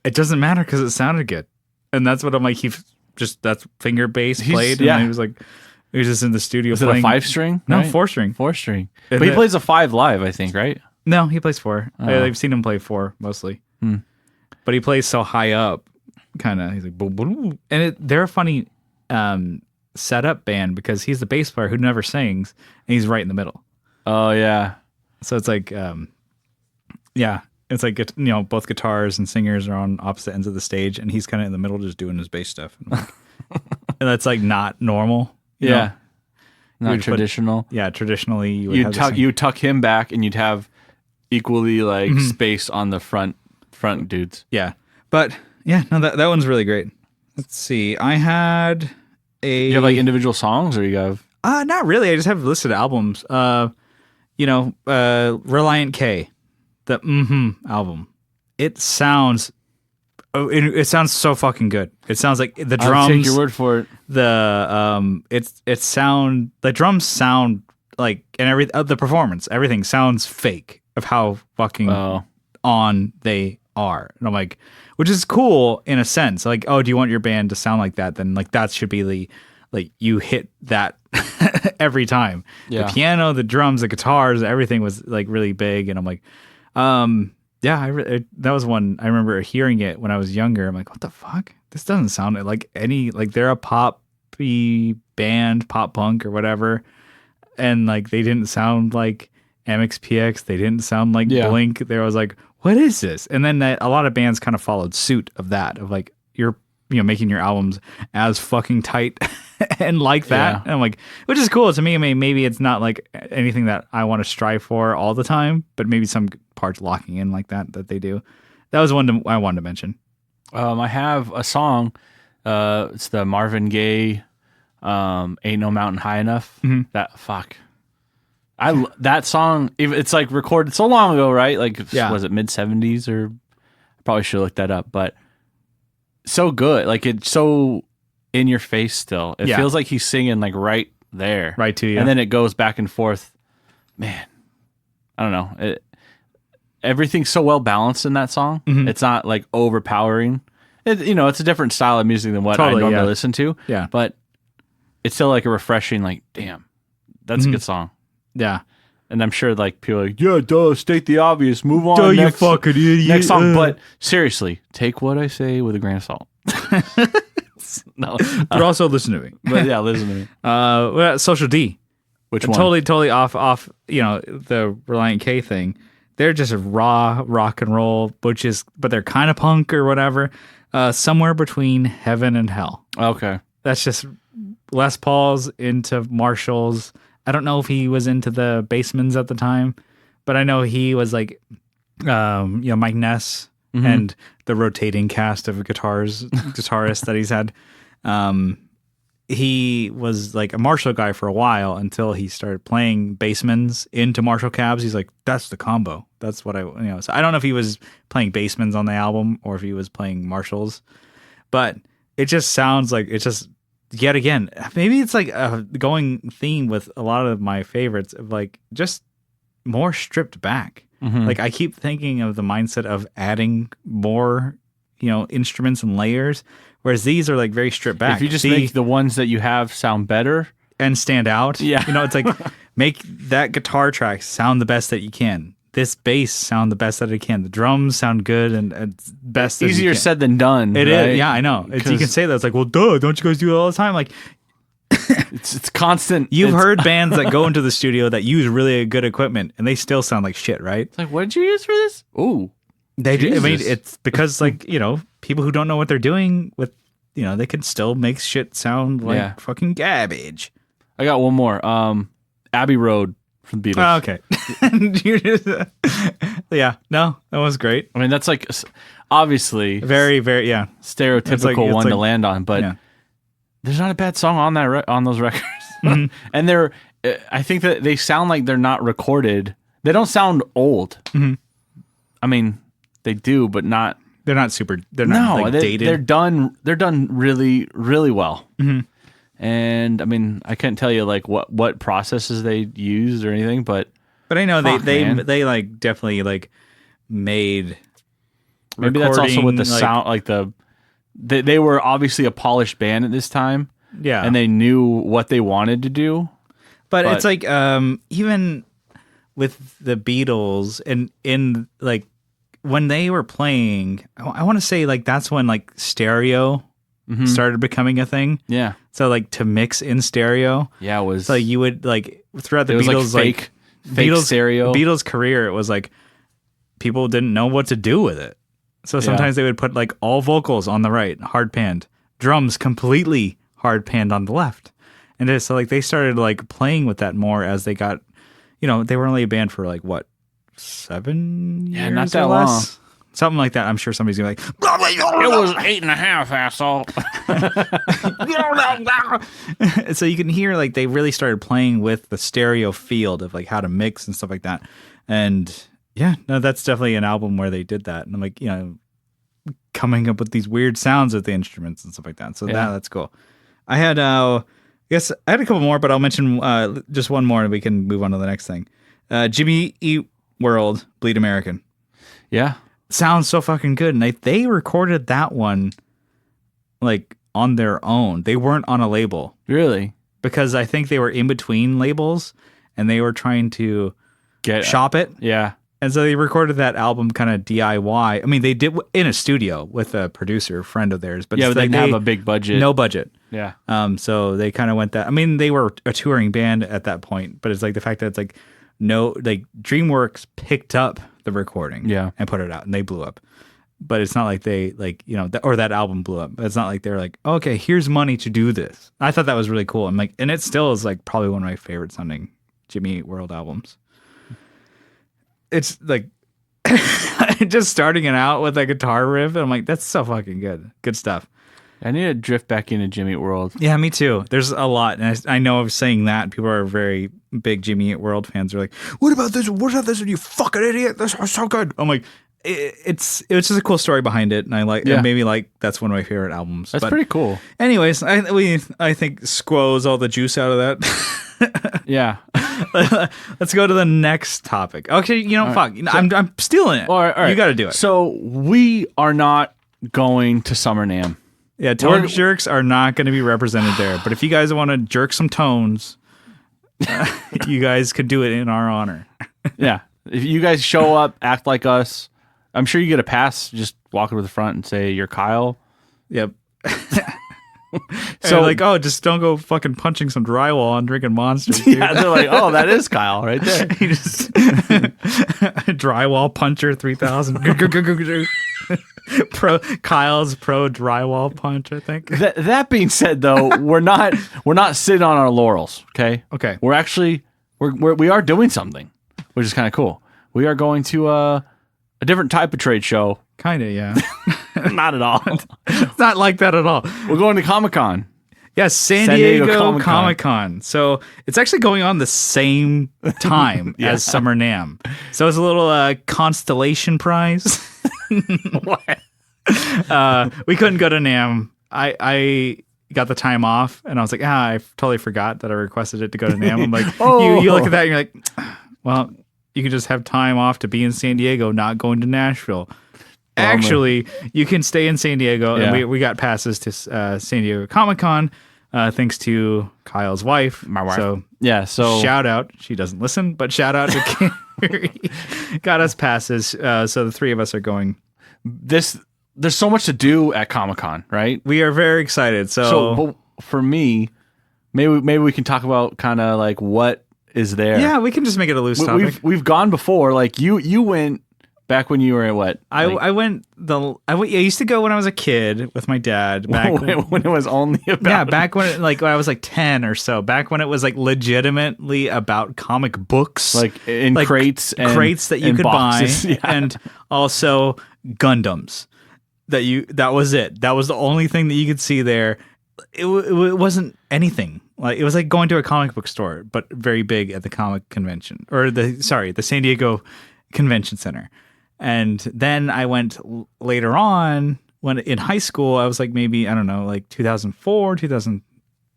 it doesn't matter because it sounded good, and that's what I'm like. That's finger bass played, and he was like, he was just in the studio. Is it playing. a 5-string? No, right? 4-string. 4-string. And But he plays a 5 live, I think, right? No, he plays 4. Oh. I've seen him play 4 mostly, but he plays so high up, kind of. He's like, boom, boom, and they're a funny setup band because he's the bass player who never sings, and he's right in the middle. Oh, yeah. So it's like, it's like, you know, both guitars and singers are on opposite ends of the stage, and he's kind of in the middle just doing his bass stuff. And, like, and that's like not normal. you know? Not would put- traditional. Traditionally, you would have You tuck him back, and you'd have equally like space on the front dudes. Yeah. But yeah, no, that one's really great. Let's see. I had You have like individual songs, or you have... not really. I just have listed albums. Reliant K, the album. It sounds so fucking good. It sounds like the drums. I'll take your word for it. The drums sound like, and the performance, everything sounds fake of how fucking on they are. And I'm like, which is cool in a sense. Like, oh, do you want your band to sound like that? Then like that should be the, like you hit that every time. Yeah. The piano, the drums, the guitars, everything was like really big. And I'm like, that was one I remember hearing it when I was younger. I'm like, what the fuck? This doesn't sound like any, like they're a poppy band, pop punk or whatever. And like, they didn't sound like MXPX. They didn't sound like Blink. There was like, what is this? And then a lot of bands kind of followed suit of that, of like, you're, making your albums as fucking tight and like that. Yeah. And I'm like, which is cool to me. I mean, maybe it's not like anything that I want to strive for all the time, but maybe some parts locking in like that they do. That was one I wanted to mention. I have a song. It's the Marvin Gaye, "Ain't No Mountain High Enough." That that song. It's like recorded so long ago, right? Like, was it mid-70s or? I probably should look that up, but so good. Like, it's so in your face still. It feels like he's singing like right there, right to you, and then it goes back and forth. Man, I don't know. everything's so well balanced in that song. It's not like overpowering. It's a different style of music than what I normally listen to. Yeah. But it's still like a refreshing, like, damn, that's a good song. Yeah. And I'm sure like people are like, yeah, duh, state the obvious, move on. Duh, you fucking idiot. Next song. But seriously, take what I say with a grain of salt. No. But also listen to me. But yeah, listen to me. Well, Social D. Which one? Totally off, the Reliant K thing. They're just a raw rock and roll, but they're kind of punk or whatever. Somewhere between heaven and hell. Okay. That's just Les Paul's into Marshalls. I don't know if he was into the Basemans at the time, but I know he was like, Mike Ness and the rotating cast of guitarists that he's had. He was like a Marshall guy for a while until he started playing Basemans into Marshall cabs. He's like, that's the combo. That's what so I don't know if he was playing Basemans on the album or if he was playing Marshalls, but it just sounds like it's just, yet again, maybe it's like a going theme with a lot of my favorites of like just more stripped back. Like I keep thinking of the mindset of adding more, instruments and layers, whereas these are like very stripped back. If you just make the ones that you have sound better and stand out, it's like make that guitar track sound the best that you can. This bass sound the best that it can. The drums sound good and best. Easier said than done. It is. Yeah, I know. You can say that. It's like, well, duh, don't you guys do it all the time? Like, it's constant. You've heard bands that go into the studio that use really good equipment and they still sound like shit, right? It's like, what did you use for this? Ooh, they do. I mean, it's because like people who don't know what they're doing with, they can still make shit sound like fucking garbage. I got one more. Abbey Road from the Beatles. Oh, okay. Yeah, no, that was great. I mean, that's like obviously very, very, stereotypical one to land on, but there's not a bad song on on those records. And I think that they sound like they're not recorded. They don't sound old. I mean, they do, but not. They're not super. They're not dated. They're done. They're done really, really well. And I mean, I couldn't tell you like what processes they used or anything, but I know they like definitely like made. Maybe that's also with the sound, like they were obviously a polished band at this time. Yeah, and they knew what they wanted to do. But it's like even with the Beatles and in like when they were playing, I want to say like that's when like stereo started becoming a thing. Yeah. So like to mix in stereo. Yeah, it was. So you would like throughout the Beatles like fake stereo. Beatles career, it was like people didn't know what to do with it. So sometimes they would put like all vocals on the right, hard panned, drums completely hard panned on the left. And so like they started like playing with that more as they got, they were only a band for like what, 7 years? Yeah, not that or long. less? Something like that. I'm sure somebody's gonna be like, it was 8.5, asshole. So you can hear like they really started playing with the stereo field of like how to mix and stuff like that. And yeah, no, that's definitely an album where they did that. And I'm like, coming up with these weird sounds with the instruments and stuff like that. So that's cool. I had, I had a couple more, but I'll mention just one more and we can move on to the next thing. Jimmy Eat World, Bleed American. Yeah. Sounds so fucking good. And they recorded that one like on their own. They weren't on a label. Really? Because I think they were in between labels and they were trying to shop it. Yeah. And so they recorded that album kind of DIY. I mean, they did in a studio with a producer, friend of theirs. But yeah, but they didn't have a big budget. No budget. Yeah. So they kind of went that. I mean, they were a touring band at that point, but it's like the fact that it's like DreamWorks picked up the recording and put it out and they blew up. But it's not like they or that album blew up. It's not like they're like, oh, okay, here's money to do this. I thought that was really cool. I'm like, and it still is like probably one of my favorite sounding Jimmy Eat World albums. It's like just starting it out with a guitar riff. And I'm like, that's so fucking good. Good stuff. I need to drift back into Jimmy Eat World. Yeah, me too. There's a lot. And I know of saying that people are very big Jimmy Eat World fans. They're like, what about this? What about this? You fucking idiot. This is so good. I'm like, it's just a cool story behind it. And I like, and maybe like, that's one of my favorite albums. That's pretty cool. Anyways, I think squoze all the juice out of that. Yeah. Let's go to the next topic. Okay, fuck. I'm stealing it. All right. You got to do it. So we are not going to Summer NAMM. Yeah, tone jerks are not going to be represented there. But if you guys want to jerk some tones, you guys could do it in our honor. Yeah. If you guys show up, act like us, I'm sure you get a pass. Just walk over the front and say, you're Kyle. Yep. So just don't go fucking punching some drywall and drinking Monsters. Yeah, they're like, oh, that is Kyle right there. He just drywall puncher 3000. Kyle's pro drywall punch, I think. That being said, though, we're not sitting on our laurels. Okay. We're actually we are doing something, which is kind of cool. We are going to a different type of trade show. Kind of, yeah. Not at all. It's not like that at all. We're going to Comic Conn. Yes, San Diego Comic Conn. So it's actually going on the same time as Summer NAMM. So it's a little constellation prize. What? We couldn't go to NAMM. I got the time off, and I was like, I totally forgot that I requested it to go to NAMM. I'm like, you look at that, and you're like, well, you can just have time off to be in San Diego, not going to Nashville. Actually, you can stay in San Diego, and we got passes to San Diego Comic Conn, thanks to Kyle's wife. My wife. So shout out. She doesn't listen, but shout out to Carrie. Got us passes, so the three of us are going. There's so much to do at Comic Con, right? We are very excited. So for me, maybe we can talk about kind of like what is there. Yeah, we can just make it a loose topic. We've gone before. Like you went. Back when you were at what? I used to go when I was a kid with my dad. Back when it was only about. Yeah, back when when I was like 10 or so. Back when it was like legitimately about comic books, like in crates that you could boxes. buy, and also Gundams. That was it. That was the only thing that you could see there. It wasn't anything. Like it was like going to a comic book store, but very big at the comic convention the San Diego Convention Center. And then I went later on when in high school, I was like maybe, I don't know, like 2004, 2000,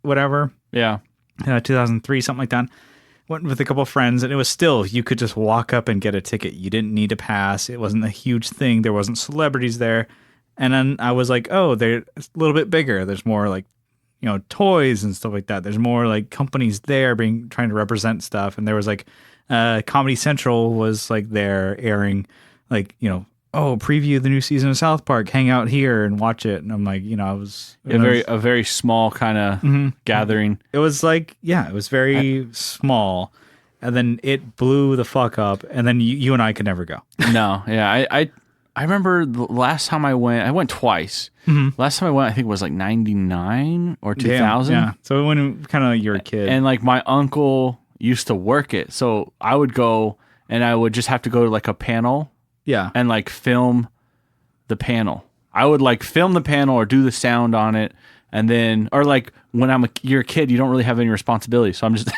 whatever. Yeah. 2003, something like that. Went with a couple of friends, and it was still, you could just walk up and get a ticket. You didn't need a pass. It wasn't a huge thing. There wasn't celebrities there. And then I was like, oh, they're a little bit bigger. There's more like, toys and stuff like that. There's more like companies there trying to represent stuff. And there was like, Comedy Central was like there airing like, preview the new season of South Park, hang out here and watch it. And I'm like, I was a very small kind of gathering. It was like, it was very small. And then it blew the fuck up. And then you and I could never go. No. Yeah. I remember the last time I went twice. Mm-hmm. Last time I went, I think it was like 99 or 2000. Yeah. So when kind of you're a kid. And like my uncle used to work it. So I would go and I would just have to go to like a panel. Yeah. And like film the panel. I would like film the panel or do the sound on it. And then, or like when you're a kid, you don't really have any responsibility. So I'm just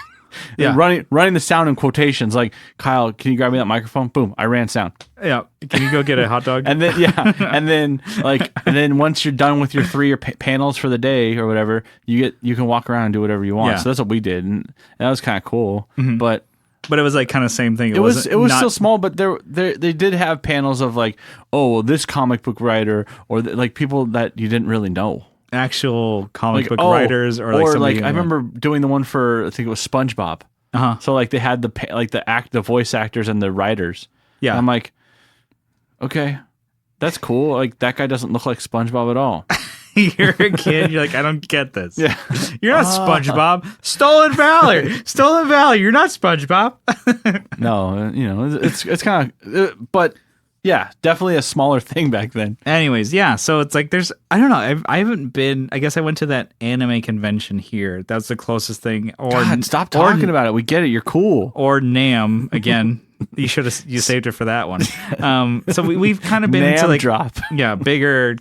running the sound in quotations. Like, Kyle, can you grab me that microphone? Boom. I ran sound. Yeah. Can you go get a hot dog? And then, and then once you're done with your 3 panels for the day or whatever, you can walk around and do whatever you want. Yeah. So that's what we did. And that was kind of cool. Mm-hmm. But it was like kind of same thing. It was still small, but they did have panels of like, this comic book writer or like people that you didn't really know. Actual comic book writers or like I remember doing the one for I think it was SpongeBob. Uh-huh. So like they had the voice actors and the writers. Yeah. And I'm like, okay, that's cool. Like that guy doesn't look like SpongeBob at all. You're a kid. You're like, I don't get this. Yeah. You're not SpongeBob. Stolen Valor. Stolen Valor. You're not SpongeBob. No, it's kind of, but yeah, definitely a smaller thing back then. Anyways, yeah. So it's like I don't know. I haven't been. I guess I went to that anime convention here. That's the closest thing. Or God, stop talking about it. We get it. You're cool. Or NAMM again. You should have. You saved it for that one. So we've kind of been NAMM into like drop. Yeah, bigger.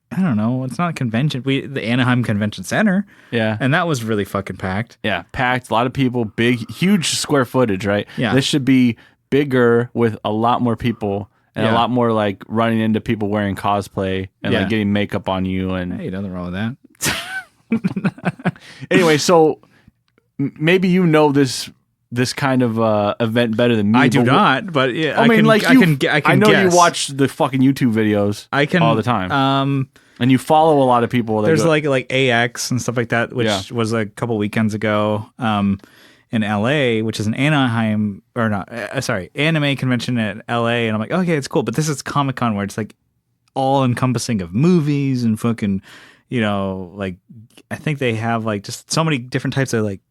I don't know. It's not a convention. The Anaheim Convention Center. Yeah. And that was really fucking packed. Yeah, packed. A lot of people, big, huge square footage, right? Yeah. This should be bigger with a lot more people and a lot more like running into people wearing cosplay and like getting makeup on you. And hey, nothing wrong with that. Anyway, so maybe you know this kind of event better than me. I do not, but yeah, I mean, can, like I can I know guess. you watch the fucking YouTube videos all the time. And you follow a lot of people. There's like AX and stuff like that, which was a couple weekends ago in LA, which is an Anaheim or not, anime convention at LA. And I'm like, okay, it's cool. But this is Comic Con where it's like all encompassing of movies and fucking, like I think they have like just so many different types of like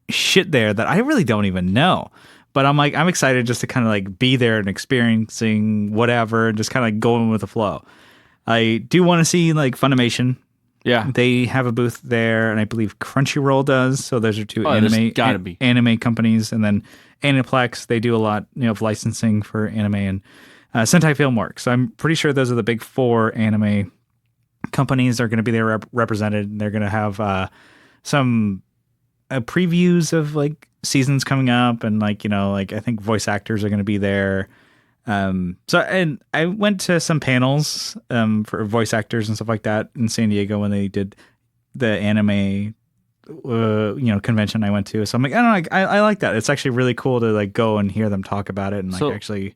shit there that I really don't even know. But I'm excited just to kind of like be there and experiencing whatever and just kind of like going with the flow. I do want to see like Funimation. Yeah. They have a booth there, and I believe Crunchyroll does. So those are two anime companies. And then Aniplex, they do a lot of licensing for anime, and Sentai Filmworks. So I'm pretty sure those are the big 4 anime companies that are going to be there represented. And they're going to have some previews of like seasons coming up, and like I think voice actors are going to be there. And I went to some panels for voice actors and stuff like that in San Diego when they did the anime convention I went to. So I'm like, I don't know, I like that. It's actually really cool to like go and hear them talk about it and like actually.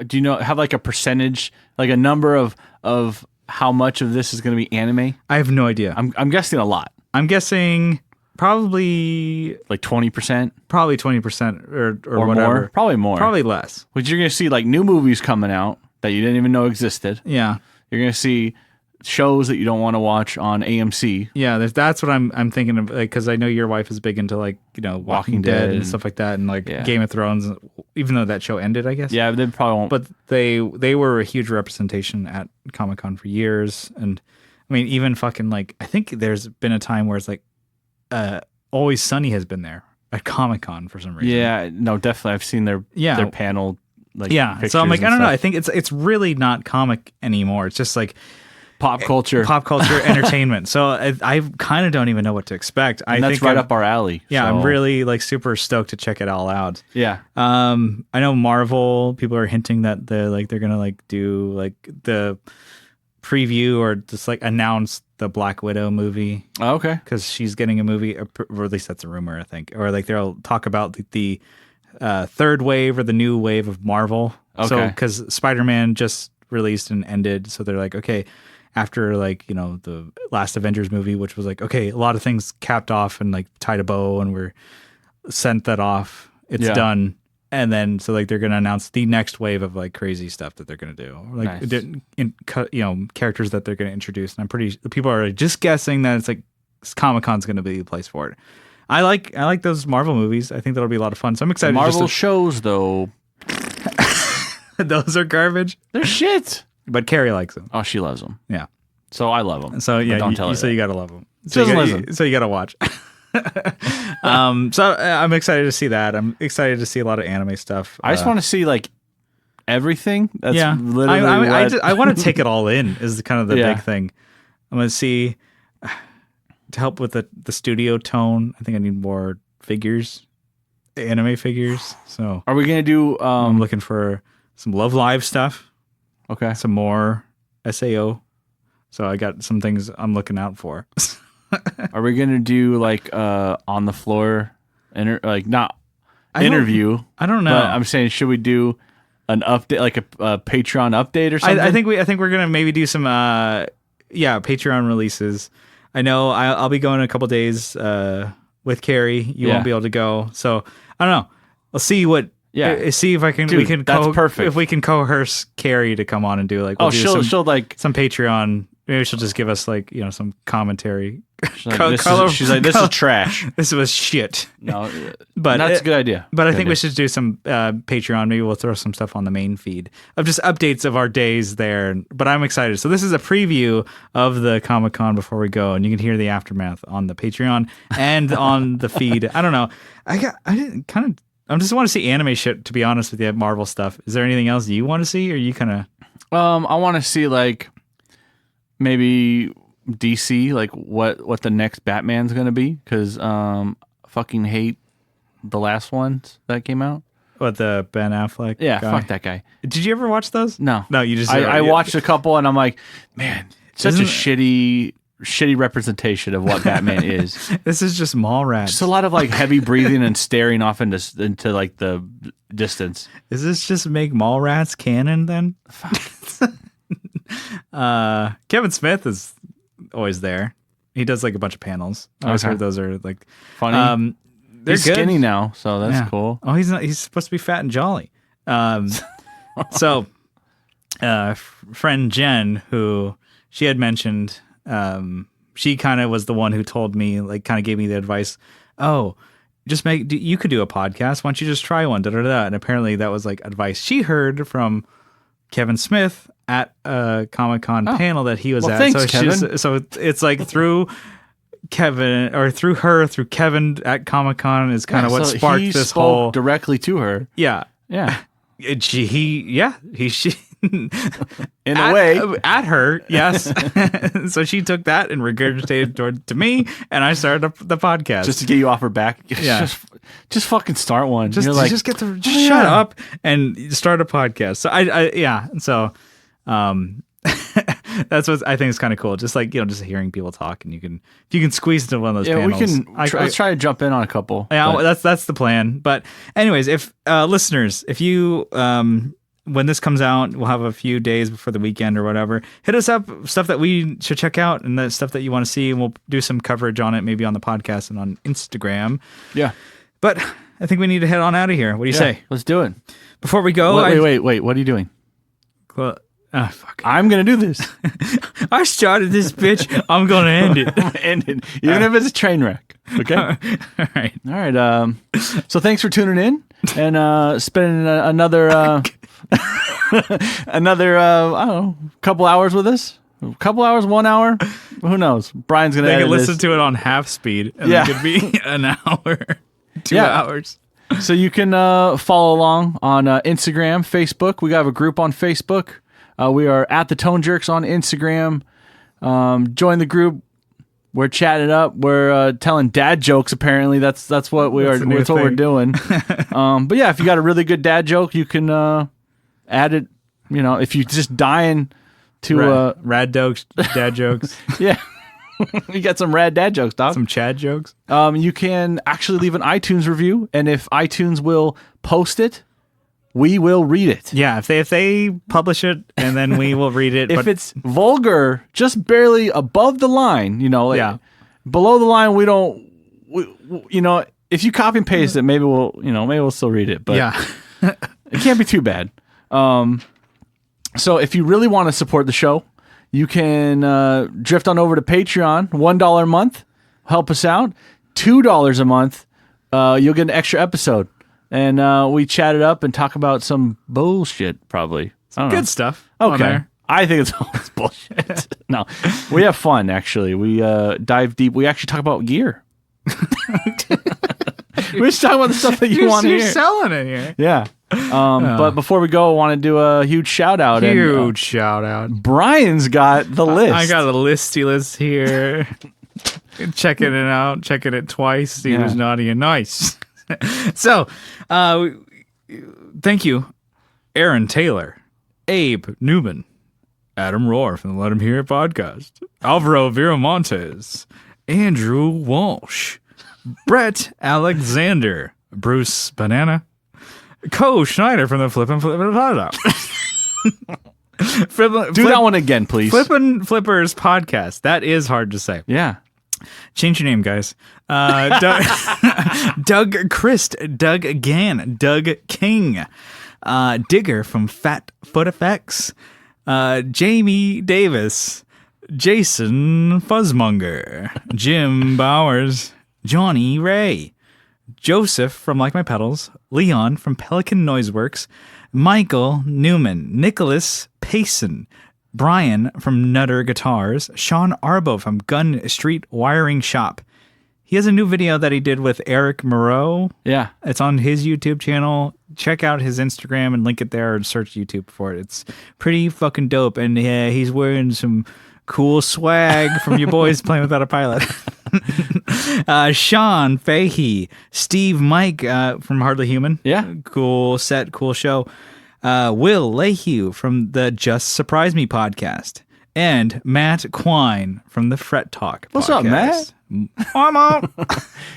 Do you have like a percentage, like a number of how much of this is going to be anime? I have no idea. I'm guessing a lot. I'm guessing probably like 20%, probably 20% or whatever. More, probably more, probably less. Which you're going to see like new movies coming out that you didn't even know existed. Yeah, you're going to see shows that you don't want to watch on AMC. Yeah, that's what I'm thinking of, like, because I know your wife is big into like Walking Dead and stuff like that, and like Game of Thrones. Even though that show ended, I guess. Yeah, they probably won't. But they were a huge representation at Comic Con for years, and I mean even fucking like I think there's been a time where it's like. Always Sunny has been there at Comic Con for some reason. Yeah, no, definitely. I've seen their panel. Like, so I'm like, I don't know. I think it's really not comic anymore. It's just like pop culture entertainment. So I kind of don't even know what to expect. And that's right up our alley. Yeah, so. I'm really like super stoked to check it all out. Yeah. I know Marvel people are hinting that they're gonna like do like the preview or just like announce the Black Widow movie. Oh, okay. Because she's getting a movie, or at least that's a rumor, I think. Or like they'll talk about the third wave or the new wave of Marvel. Okay. So because Spider-Man just released and ended, so they're like, okay, after like the last Avengers movie, which was like, okay, a lot of things capped off and like tied a bow and we're sent that off. It's done. And then, so like they're going to announce the next wave of like crazy stuff that they're going to do, like characters that they're going to introduce. And I'm pretty people are just guessing that it's like Comic Con's going to be the place for it. I like those Marvel movies. I think that'll be a lot of fun. So I'm excited. The Marvel shows though, those are garbage. They're shit. But Carrie likes them. Oh, she loves them. Yeah. So I love them. So yeah, don't tell her. So you got to love them. So you got to watch. So I'm excited to see that. I'm excited to see a lot of anime stuff. I just want to see like everything. That's literally I want to take it all in is kind of the big thing. I'm going to see to help with the studio tone. I think I need more figures, anime figures. So are we going to do I'm looking for some Love Live stuff. Okay. Some more SAO. So I got some things I'm looking out for. Are we gonna do like on the floor, not interview? I don't know. But I'm saying, should we do an update, like a Patreon update or something? I think we're gonna maybe do some Patreon releases. I know I'll be going in a couple days with Carrie. You won't be able to go, so I don't know. I'll see what. Yeah, see if I can. Dude, that's perfect. If we can coherce Carrie to come on and do like. She'll like some Patreon. Maybe she'll just give us like some commentary. She's like, this is trash. This was shit. No, but that's a good idea. But I think we should do some Patreon. Maybe we'll throw some stuff on the main feed of just updates of our days there. But I'm excited. So this is a preview of the Comic Con before we go, and you can hear the aftermath on the Patreon and on the feed. I don't know. I just want to see anime shit. To be honest with you, Marvel stuff. Is there anything else you want to see, or you kind of? I want to see like. Maybe DC, like what the next Batman's gonna be, because fucking hate the last ones that came out. What, the Ben Affleck? Yeah, guy? fuck that guy. Did you ever watch those? No, you just. I watched a couple, and I'm like, man, such a shitty shitty representation of what Batman is. This is just Mallrats. Just a lot of like heavy breathing and staring off into like the distance. Is this just make Mallrats canon then? Kevin Smith is always there. He does like a bunch of panels. I always heard those are like funny. They're he's good. skinny now, so that's cool. Oh, he's not. He's supposed to be fat and jolly. So, friend Jen, who she had mentioned, she kind of was the one who told me, like, kind of gave me the advice. Oh, you could do a podcast. Why don't you just try one? Da, da, da. And apparently that was like advice she heard from Kevin Smith at a Comic Con panel that he was at. Thanks, Kevin. So it's like through Kevin or through Kevin at Comic Con is kind of what sparked this whole directly to her. Yeah. She in a way at her, yes. So she took that and regurgitated to me, and I started the podcast just to get you off her back. Yeah, just fucking start one. Just shut up and start a podcast. So So that's what I think is kind of cool. Just like just hearing people talk, and if you can squeeze into one of those panels. We can. Let's try to jump in on a couple. Yeah, that's the plan. But anyways, if listeners, if you when this comes out, we'll have a few days before the weekend or whatever. Hit us up, stuff that we should check out and the stuff that you want to see, and we'll do some coverage on it, maybe on the podcast and on Instagram. Yeah. But I think we need to head on out of here. What do you say? Let's do it. Before we go, wait. What are you doing? Well, fuck. I'm gonna do this. I started this bitch. I'm gonna end it. Even if it's a train wreck. Okay. All right. So thanks for tuning in and spending another I don't know, couple hours with us. A couple hours, 1 hour. Who knows? Brian's gonna. They can listen to it on half speed. And it could be an hour, 2 hours. So you can follow along on Instagram, Facebook. We have a group on Facebook. We are at the Tone Jerks on Instagram. Join the group. We're chatting it up. We're telling dad jokes. Apparently, that's what we are. That's what we're doing. But yeah, if you got a really good dad joke, you can add it. If you're just dying to rad jokes, dad jokes. Yeah, you got some rad dad jokes, dog. Some Chad jokes. You can actually leave an iTunes review, and if iTunes will post it, we will read it. Yeah, if they publish it, and then we will read it. If it's vulgar, just barely above the line, below the line, we don't. If you copy and paste it, maybe we'll still read it. But it can't be too bad. So if you really want to support the show, you can drift on over to Patreon. $1 a month, help us out. $2 a month, you'll get an extra episode. And we chat it up and talk about some bullshit, probably. Some good stuff. Okay. I think it's always bullshit. No, we have fun, actually. We dive deep. We actually talk about gear. We just talk about the stuff that you want to hear. You're selling it here. Yeah. But before we go, I want to do a huge shout out. Shout out. Brian's got the list. I got a listy list here. Checking it out. Checking it twice. He was naughty and nice. So, thank you, Aaron Taylor, Abe Newman, Adam Rohr from the Let Him Hear It podcast, Alvaro Viramontes, Andrew Walsh, Brett Alexander, Bruce Banana, Co Schneider from the Flippin' Do that one again, please. Flippin' Flippers podcast. That is hard to say. Yeah. Change your name, guys. Doug Christ, Doug Gann, Doug King, Digger from Fat Foot Effects, Jamie Davis, Jason Fuzzmonger, Jim Bowers, Johnny Ray, Joseph from Like My Pedals, Leon from Pelican Noiseworks, Michael Newman, Nicholas Payson, Brian from Nutter Guitars, Sean Arbo from Gun Street Wiring Shop. He has a new video that he did with Eric Moreau. Yeah. It's on his YouTube channel. Check out his Instagram and link it there and search YouTube for it. It's pretty fucking dope. And he's wearing some cool swag from your boys Playing Without a Pilot. Sean Fahey, Steve Mike from Hardly Human. Yeah. Cool set, cool show. Will Lehue from the Just Surprise Me podcast. and Matt Quine from the Fret Talk. What's up, Matt? I'm out.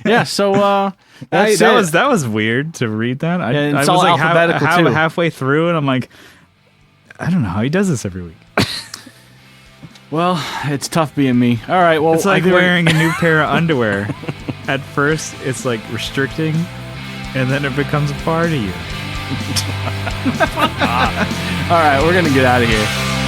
Yeah, so that's it. That was weird to read that. I it's was all like alphabetical, too. halfway through, and I'm like, I don't know how he does this every week. Well, it's tough being me. All right, well, It's like wearing a new pair of underwear. At first, it's like restricting, and then it becomes a part of you. All right, we're gonna get out of here.